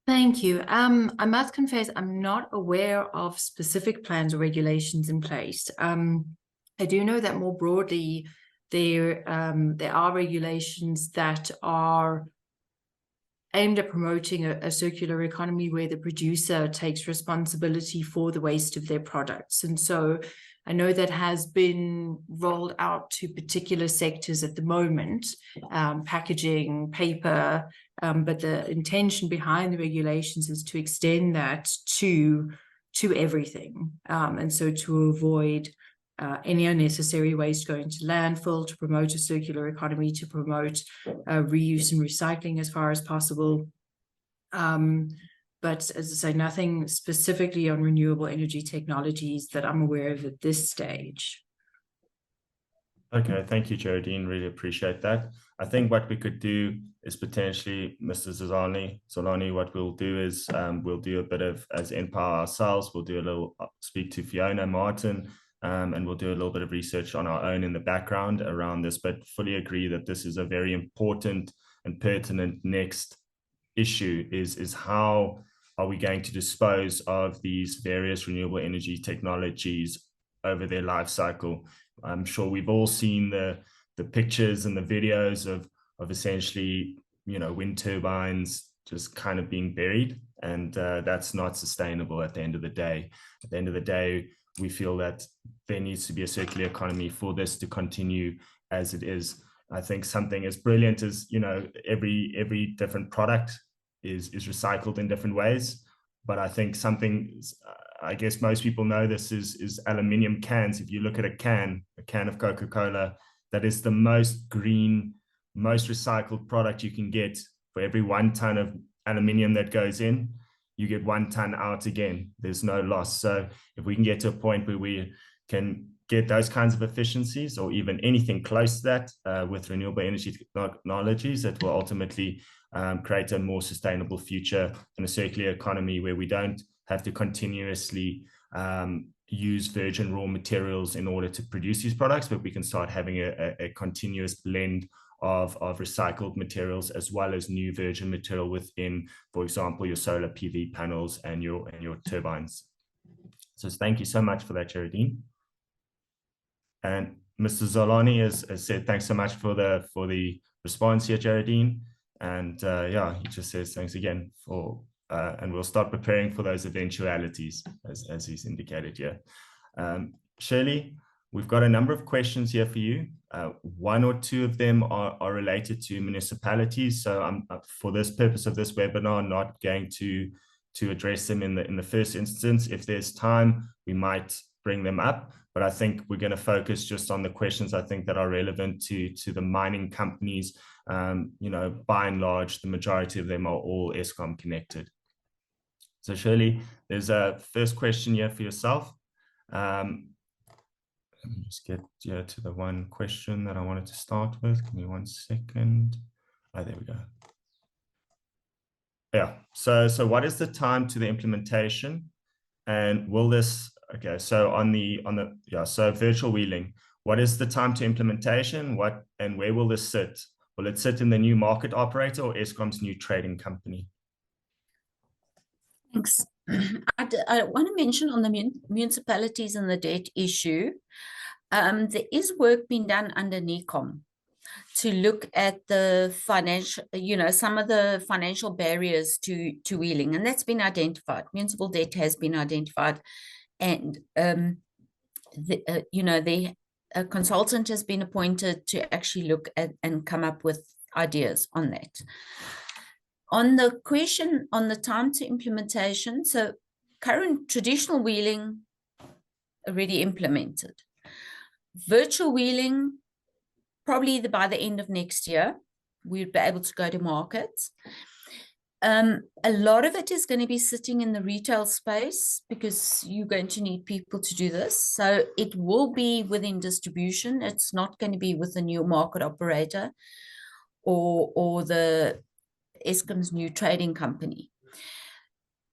Thank you. I must confess, I'm not aware of specific plans or regulations in place. I do know that more broadly, there are regulations that are aimed at promoting a circular economy where the producer takes responsibility for the waste of their products. And so I know that has been rolled out to particular sectors at the moment, packaging, paper, but the intention behind the regulations is to extend that to everything. And so to avoid any unnecessary waste going to landfill, to promote a circular economy, to promote reuse and recycling as far as possible. But as I say, nothing specifically on renewable energy technologies that I'm aware of at this stage. Okay, thank you, Jarredine. Really appreciate that. I think what we could do is potentially, Mr. Zolani, what we'll do is we'll do a bit of, as Enpower ourselves, we'll do a little, speak to Fiona Martin, and we'll do a little bit of research on our own in the background around this, but fully agree that this is a very important and pertinent next issue is how are we going to dispose of these various renewable energy technologies over their life cycle. I'm sure we've all seen the pictures and the videos of essentially, wind turbines just kind of being buried, and that's not sustainable at the end of the day. At the end of the day, we feel that there needs to be a circular economy for this to continue as it is. I think something as brilliant as, every different product is recycled in different ways. But I think something, I guess most people know this is aluminium cans. If you look at a can of Coca-Cola, that is the most green, most recycled product you can get. For every 1 ton of aluminium that goes in, you get 1 ton out again. There's no loss. So if we can get to a point where we can get those kinds of efficiencies, or even anything close to that with renewable energy technologies, that will ultimately create a more sustainable future and a circular economy where we don't have to continuously use virgin raw materials in order to produce these products, but we can start having a continuous blend of recycled materials as well as new virgin material within, for example, your solar PV panels and your turbines. So thank you so much for that, Jarredine. And Mr. Zolani has said thanks so much for the response here, Jarredine. And yeah, he just says thanks again for and we'll start preparing for those eventualities as he's indicated here. Shirley, we've got a number of questions here for you. 1 or 2 of them are related to municipalities. So I'm, for this purpose of this webinar, not going to address them in the first instance. If there's time, we might bring them up. But I think we're going to focus just on the questions I think that are relevant to the mining companies. By and large, the majority of them are all Eskom connected. So Shirley, there's a first question here for yourself. Let me just get to the one question that I wanted to start with. Give me 1 second. Oh, there we go. Yeah. So what is the time to the implementation, and will this? Okay. So so virtual wheeling. What is the time to implementation? What and where will this sit? Will it sit in the new market operator or Eskom's new trading company? Thanks. I want to mention on the municipalities and the debt issue, there is work being done under NECOM to look at the financial, some of the financial barriers to wheeling, and that's been identified. Municipal debt has been identified, and a consultant has been appointed to actually look at and come up with ideas on that. On the question on the time to implementation, so current traditional wheeling already implemented. Virtual wheeling, probably by the end of next year, we'll be able to go to market. A lot of it is going to be sitting in the retail space because you're going to need people to do this. So it will be within distribution. It's not going to be with the new market operator or the Eskom's new trading company.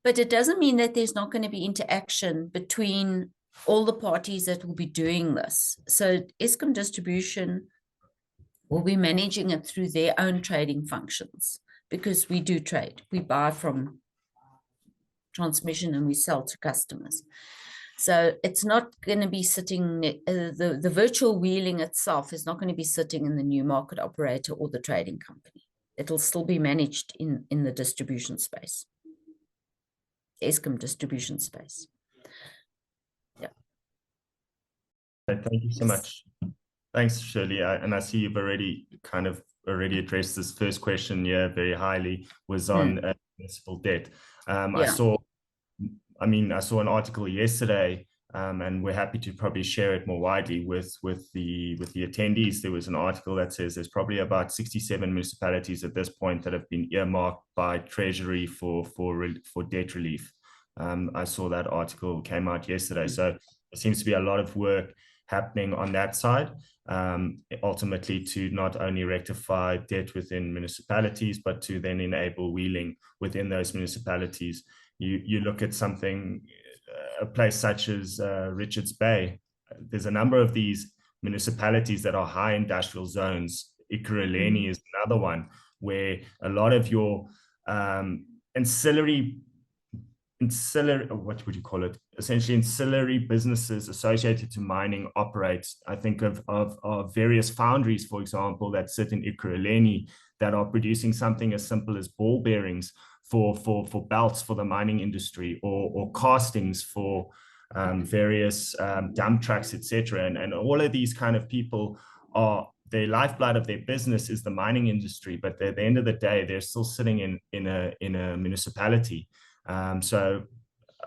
But it doesn't mean that there's not going to be interaction between all the parties that will be doing this. So Eskom distribution will be managing it through their own trading functions, because we do trade. We buy from transmission and we sell to customers. So it's not going to be sitting, the virtual wheeling itself is not going to be sitting in the new market operator or the trading company. It'll still be managed in the distribution space, Eskom distribution space. Yeah. Thank you so much. Thanks, Shirley. And I see you've already addressed this first question here very highly, was on municipal debt. I saw an article yesterday, and we're happy to probably share it more widely with the attendees. There was an article that says there's probably about 67 municipalities at this point that have been earmarked by Treasury for debt relief. I saw that article came out yesterday. So there seems to be a lot of work happening on that side, ultimately to not only rectify debt within municipalities, but to then enable wheeling within those municipalities. You look at something, a place such as Richards Bay, there's a number of these municipalities that are high industrial zones. Ekurhuleni is another one, where a lot of your ancillary, what would you call it? Essentially ancillary businesses associated to mining operate. I think of various foundries, for example, that sit in Ekurhuleni that are producing something as simple as ball bearings for belts for the mining industry, or castings for various dump trucks, etc. And all of these kind of people are, the lifeblood of their business is the mining industry, but at the end of the day, they're still sitting in a municipality. So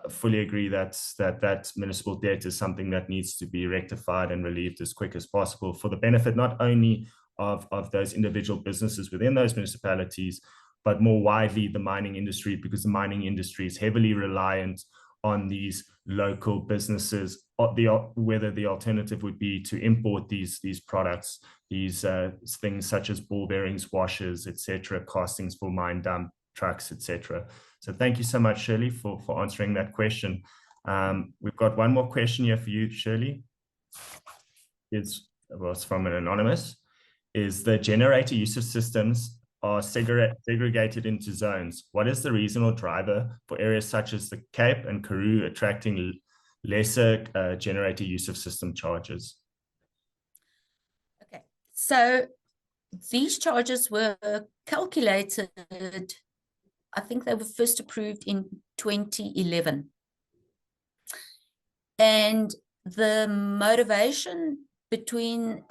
I fully agree that municipal debt is something that needs to be rectified and relieved as quick as possible for the benefit not only of those individual businesses within those municipalities, but more widely the mining industry, because the mining industry is heavily reliant on these local businesses, whether the alternative would be to import these products, these things such as ball bearings, washers, etc., castings for mine dump trucks, etc. So thank you so much, Shirley, for answering that question. We've got one more question here for you, Shirley. It's from an anonymous. Is the generator use of systems are segregated into zones? What is the reason or driver for areas such as the Cape and Karoo attracting lesser generator use of system charges? Okay, so these charges were calculated, I think they were first approved in 2011. And the motivation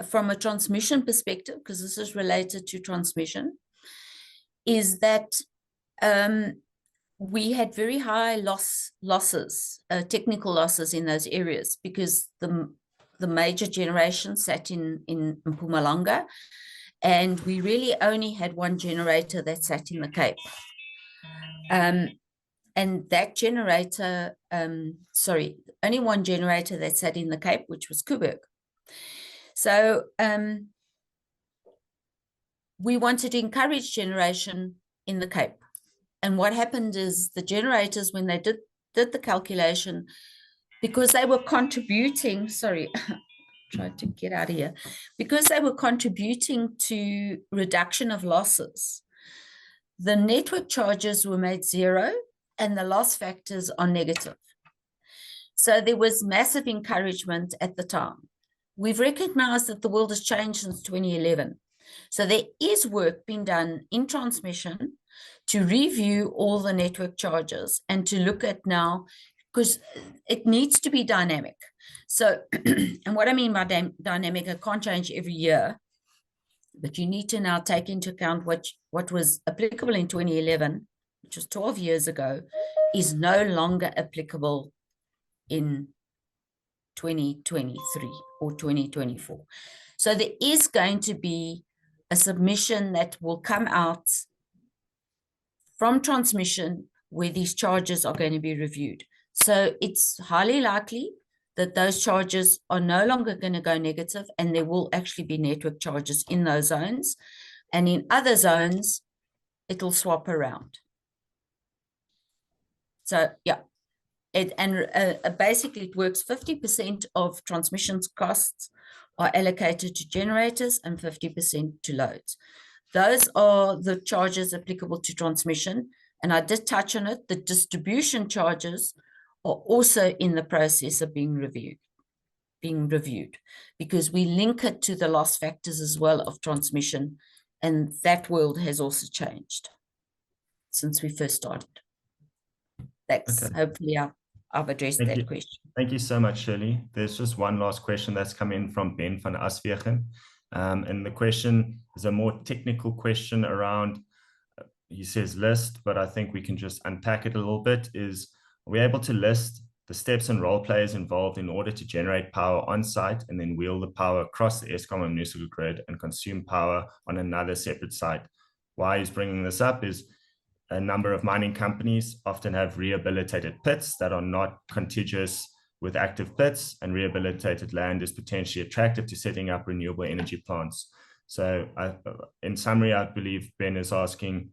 from a transmission perspective, because this is related to transmission, is that we had very high losses, technical losses in those areas, because the major generation sat in Mpumalanga, and we really only had one generator that sat in the Cape. And that generator, only one generator that sat in the Cape, which was Kuberg. So we wanted to encourage generation in the Cape. And what happened is the generators, when they did the calculation, because they were contributing, try to get out of here, because they were contributing to reduction of losses, the network charges were made zero and the loss factors are negative. So there was massive encouragement at the time. We've recognized that the world has changed since 2011. So there is work being done in transmission to review all the network charges and to look at now, because it needs to be dynamic. So, and what I mean by dynamic, it can't change every year, but you need to now take into account what was applicable in 2011, which was 12 years ago, is no longer applicable in 2023 or 2024. So there is going to be a submission that will come out from transmission where these charges are going to be reviewed. So it's highly likely that those charges are no longer going to go negative, and there will actually be network charges in those zones. And in other zones, it'll swap around. So, yeah. Basically, it works 50% of transmission's costs are allocated to generators and 50% to loads. Those are the charges applicable to transmission. And I did touch on it. The distribution charges are also in the process of being reviewed, because we link it to the loss factors as well of transmission. And that world has also changed since we first started. Thanks. Okay. Hopefully I've addressed that question. Thank you so much, Shirley. There's just one last question that's come in from Ben van Aswegen. And the question is a more technical question around, he says list, but I think we can just unpack it a little bit. Are we able to list the steps and role players involved in order to generate power on site and then wheel the power across the Eskom and municipal grid and consume power on another separate site? Why he's bringing this up is a number of mining companies often have rehabilitated pits that are not contiguous with active pits, and rehabilitated land is potentially attractive to setting up renewable energy plants. So in summary, I believe Ben is asking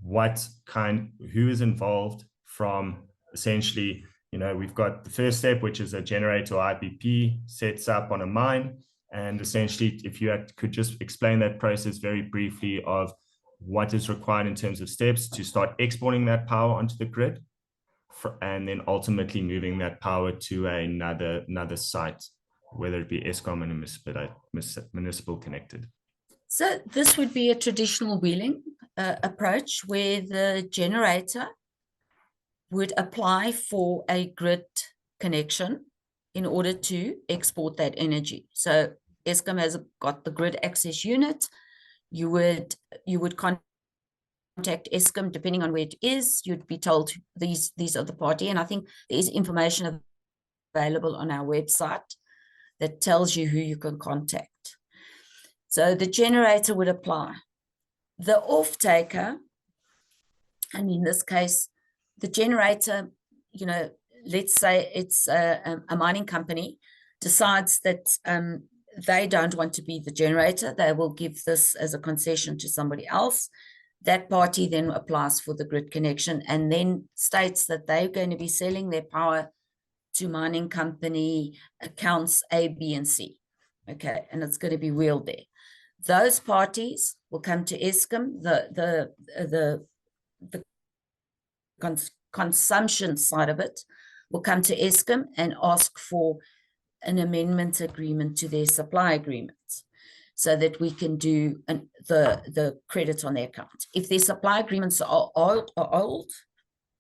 who is involved from essentially, we've got the first step, which is a generator or IPP sets up on a mine. And essentially, if you could just explain that process very briefly of what is required in terms of steps to start exporting that power onto the grid, and then ultimately moving that power to another site, whether it be Eskom and municipal connected. So this would be a traditional wheeling approach, where the generator would apply for a grid connection in order to export that energy. So Eskom has got the grid access unit. You would contact Eskom, depending on where it is. You'd be told these are the party, and I think there is information available on our website that tells you who you can contact. So the generator would apply. The off-taker, and in this case, the generator, let's say it's a mining company, decides that they don't want to be the generator. They will give this as a concession to somebody else. That party then applies for the grid connection and then states that they're going to be selling their power to mining company accounts A, B, and C. Okay, and it's going to be wheeled there. Those parties will come to Eskom. The consumption side of it will come to Eskom and ask for an amendment agreement to their supply agreements, so that we can do the credit on their account. If their supply agreements are old,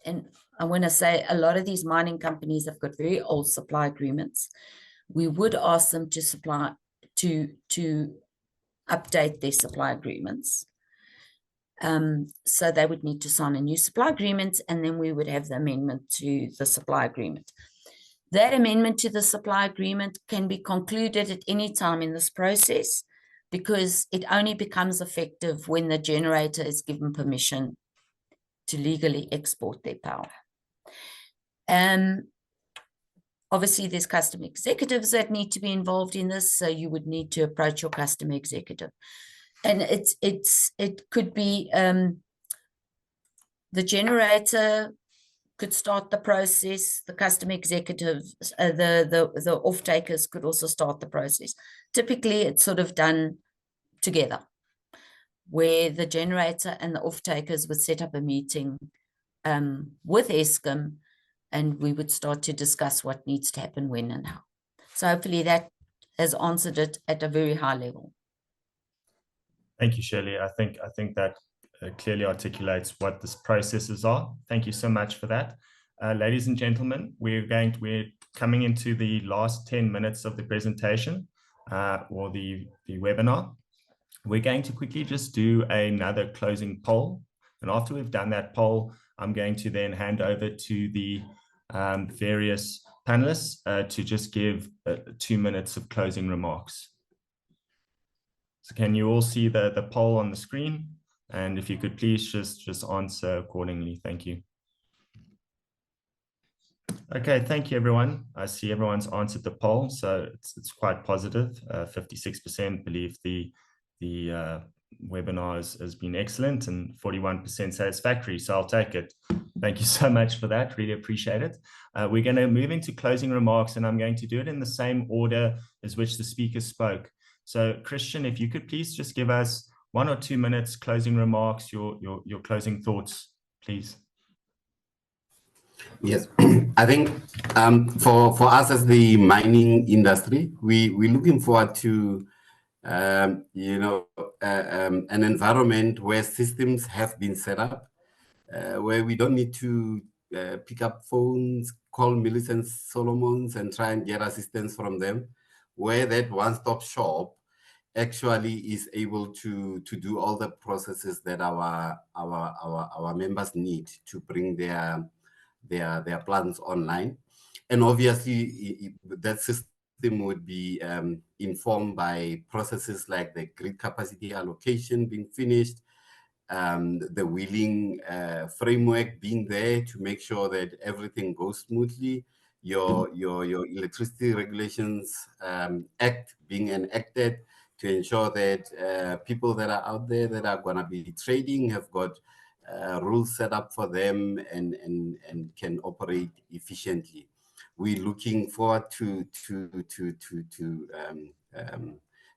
and I want to say a lot of these mining companies have got very old supply agreements, we would ask them to update their supply agreements. So they would need to sign a new supply agreement, and then we would have the amendment to the supply agreement. That amendment to the supply agreement can be concluded at any time in this process, because it only becomes effective when the generator is given permission to legally export their power. Obviously, there's customer executives that need to be involved in this, so you would need to approach your customer executive. And it could be the generator could start the process. The customer executives, the off-takers could also start the process. Typically, it's sort of done together, where the generator and the off-takers would set up a meeting with Eskom, and we would start to discuss what needs to happen, when and how. So hopefully that has answered it at a very high level. Thank you, Shirley. I think that clearly articulates what the processes are. Thank you so much for that. Ladies and gentlemen, we're coming into the last 10 minutes of the presentation or the webinar. We're going to quickly just do another closing poll. And after we've done that poll, I'm going to then hand over to the various panelists to just give 2 minutes of closing remarks. So can you all see the poll on the screen? And if you could please just answer accordingly. Thank you. Okay, thank you, everyone. I see everyone's answered the poll, so it's quite positive. 56% believe the webinar has been excellent, and 41% satisfactory. So I'll take it. Thank you so much for that. Really appreciate it. We're going to move into closing remarks, and I'm going to do it in the same order as which the speakers spoke. So Christian, if you could please just give us 1 or 2 minutes closing remarks, your closing thoughts, please. Yes, I think for us as the mining industry, we're looking forward to an environment where systems have been set up, where we don't need to pick up phones, call Millicent Solomons and try and get assistance from them, where that one-stop shop actually is able to do all the processes that our members need to bring their plans online. And obviously that system would be informed by processes like the grid capacity allocation being finished, the wheeling framework being there to make sure that everything goes smoothly, your electricity regulations act being enacted to ensure that people that are out there that are going to be trading have got rules set up for them and can operate efficiently. We're looking forward to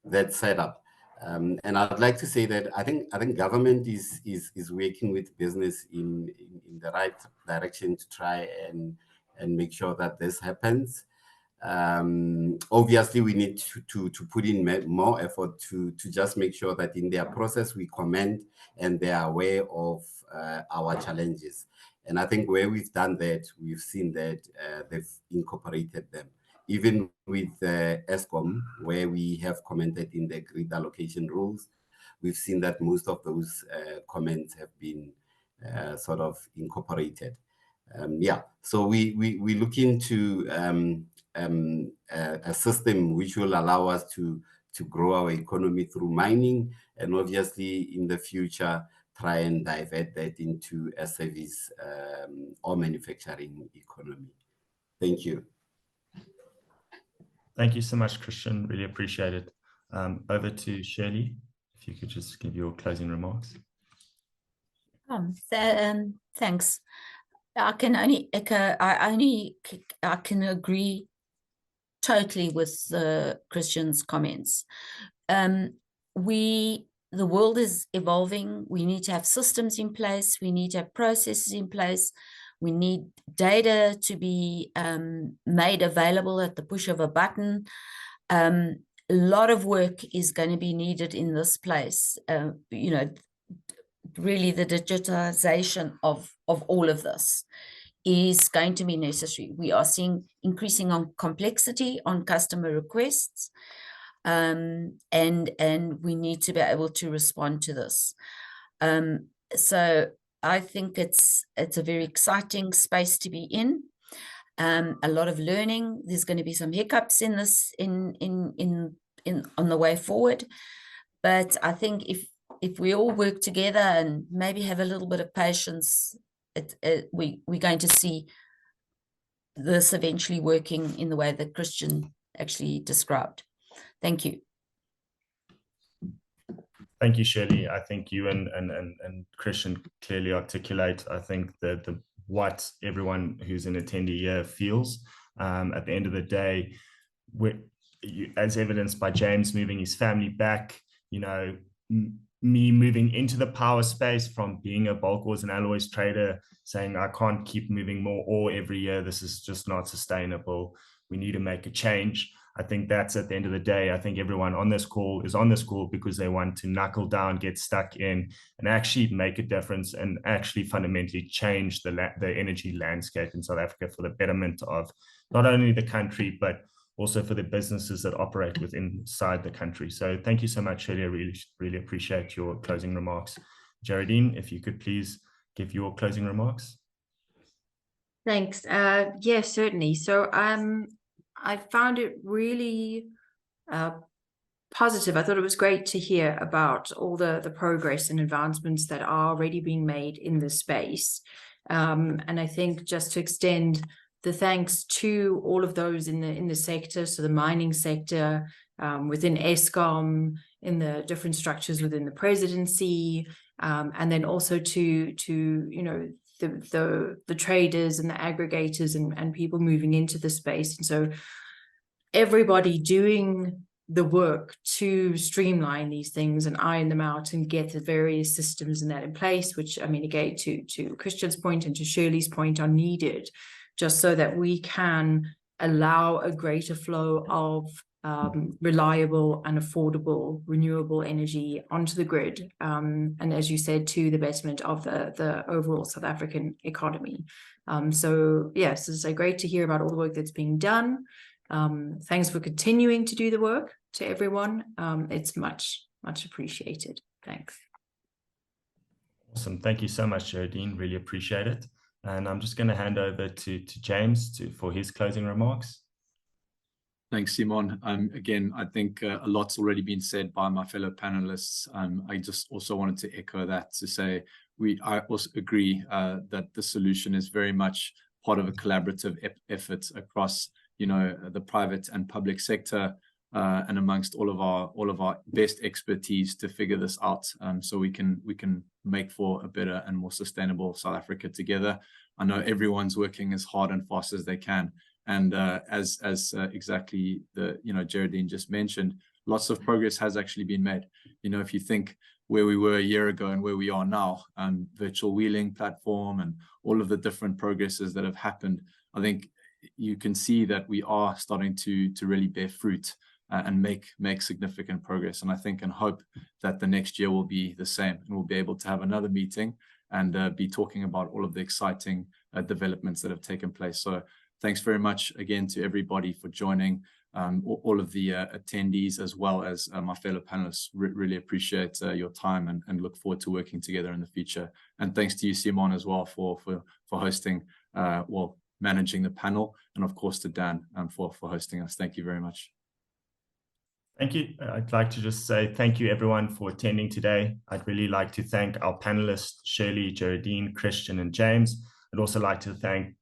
that setup. And I'd like to say that I think government is working with business in the right direction to try and make sure that this happens. Obviously, we need to put in more effort to just make sure that in their process we comment and they are aware of our challenges. And I think where we've done that, we've seen that they've incorporated them. Even with Eskom, where we have commented in the grid allocation rules, we've seen that most of those comments have been sort of incorporated. So we look into a system which will allow us to grow our economy through mining, and obviously in the future try and divert that into a service or manufacturing economy. Thank you. Thank you so much, Christian. Really appreciate it. Over to Shirley, if you could just give your closing remarks. Thanks. I can only echo. I can agree totally with Christian's comments. The world is evolving. We need to have systems in place. We need to have processes in place. We need data to be made available at the push of a button. A lot of work is going to be needed in this place. Really the digitization of all of this is going to be necessary. We are seeing increasing on complexity on customer requests, and we need to be able to respond to this. So I think it's a very exciting space to be in. A lot of learning. There's going to be some hiccups in this on the way forward, but I think if we all work together and maybe have a little bit of patience, we're going to see this eventually working in the way that Christian actually described. Thank you. Thank you, Shirley. I think you and Christian clearly articulate, I think, the what everyone who's an attendee here feels. At the end of the day, as evidenced by James moving his family back, you know, me moving into the power space from being a bulk ores and alloys trader, saying I can't keep moving more ore every year. This is just not sustainable. We need to make a change. I think that's, at the end of the day, I think everyone on this call is on this call because they want to knuckle down, get stuck in, and actually make a difference and actually fundamentally change the energy landscape in South Africa for the betterment of not only the country, but also for the businesses that operate inside the country. So thank you so much, Shirley. I really appreciate your closing remarks. Jarredine, if you could please give your closing remarks. Thanks. Yeah, certainly. So I found it really positive. I thought it was great to hear about all the progress and advancements that are already being made in this space. And I think just to extend the thanks to all of those in the sector, so the mining sector, within Eskom, in the different structures within the presidency, and then also to you know, the traders and the aggregators and people moving into the space. And so everybody doing the work to streamline these things and iron them out and get the various systems and that in place, which, I mean, again, to Christian's point and to Shirley's point, are needed just so that we can allow a greater flow of reliable and affordable renewable energy onto the grid, and as you said, to the betterment of the overall South African economy. So yes, it's great to hear about all the work that's being done. Thanks for continuing to do the work to everyone. It's much appreciated. Thanks. Awesome. Thank you so much, Jarredine. Really appreciate it. And I'm just going to hand over to James for his closing remarks. Thanks, Simon. Again, I think a lot's already been said by my fellow panelists. I just also wanted to echo that to say I also agree that the solution is very much part of a collaborative effort across, you know, the private and public sector, and amongst all of our best expertise to figure this out, so we can make for a better and more sustainable South Africa together. I know everyone's working as hard and fast as they can. And as exactly Jarredine just mentioned, lots of progress has actually been made. You know, if you think where we were a year ago and where we are now, virtual wheeling platform and all of the different progresses that have happened, I think you can see that we are starting to really bear fruit and make significant progress. And I think and hope that the next year will be the same, and we'll be able to have another meeting and be talking about all of the exciting developments that have taken place. So thanks very much again to everybody for joining, all of the attendees, as well as my fellow panelists. Really appreciate your time and look forward to working together in the future. And thanks to you, Simon, as well for hosting, managing the panel, and of course to Dan for hosting us. Thank you very much. Thank you. I'd like to just say thank you, everyone, for attending today. I'd really like to thank our panelists, Shirley, Jarredine, Christian, and James. I'd also like to thank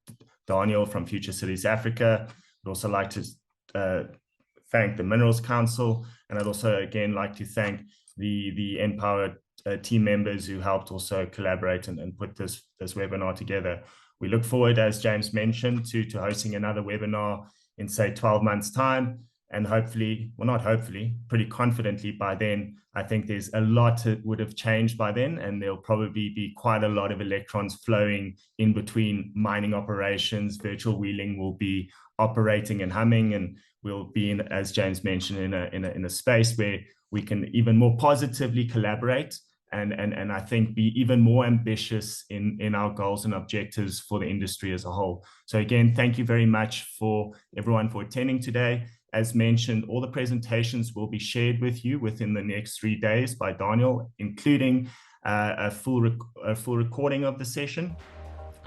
Daniel from Future Cities Africa. I'd also like to thank the Minerals Council. And I'd also, again, like to thank the Enpower team members who helped also collaborate and put this webinar together. We look forward, as James mentioned, to hosting another webinar in, say, 12 months' time. And hopefully, well, not hopefully, pretty confidently by then, I think there's a lot that would have changed by then, and there'll probably be quite a lot of electrons flowing in between mining operations. Virtual wheeling will be operating and humming, and we'll be in, as James mentioned, in a space where we can even more positively collaborate and I think be even more ambitious in our goals and objectives for the industry as a whole. So again, thank you very much for everyone for attending today. As mentioned, all the presentations will be shared with you within the next 3 days by Daniel, including a full recording of the session.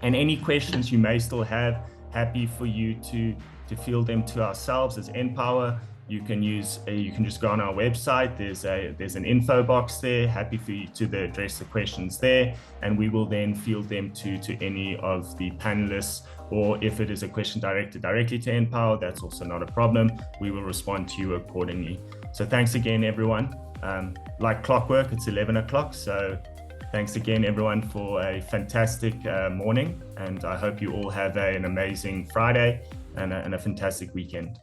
And any questions you may still have, happy for you to field them to ourselves as Enpower. You can just go on our website. There's an info box there. Happy for you to address the questions there, and we will then field them to any of the panelists. Or if it is a question directed directly to Enpower, that's also not a problem. We will respond to you accordingly. So thanks again, everyone. Like clockwork, it's 11 o'clock. So Thanks again, everyone, for a fantastic morning, and I hope you all have an amazing Friday and a fantastic weekend.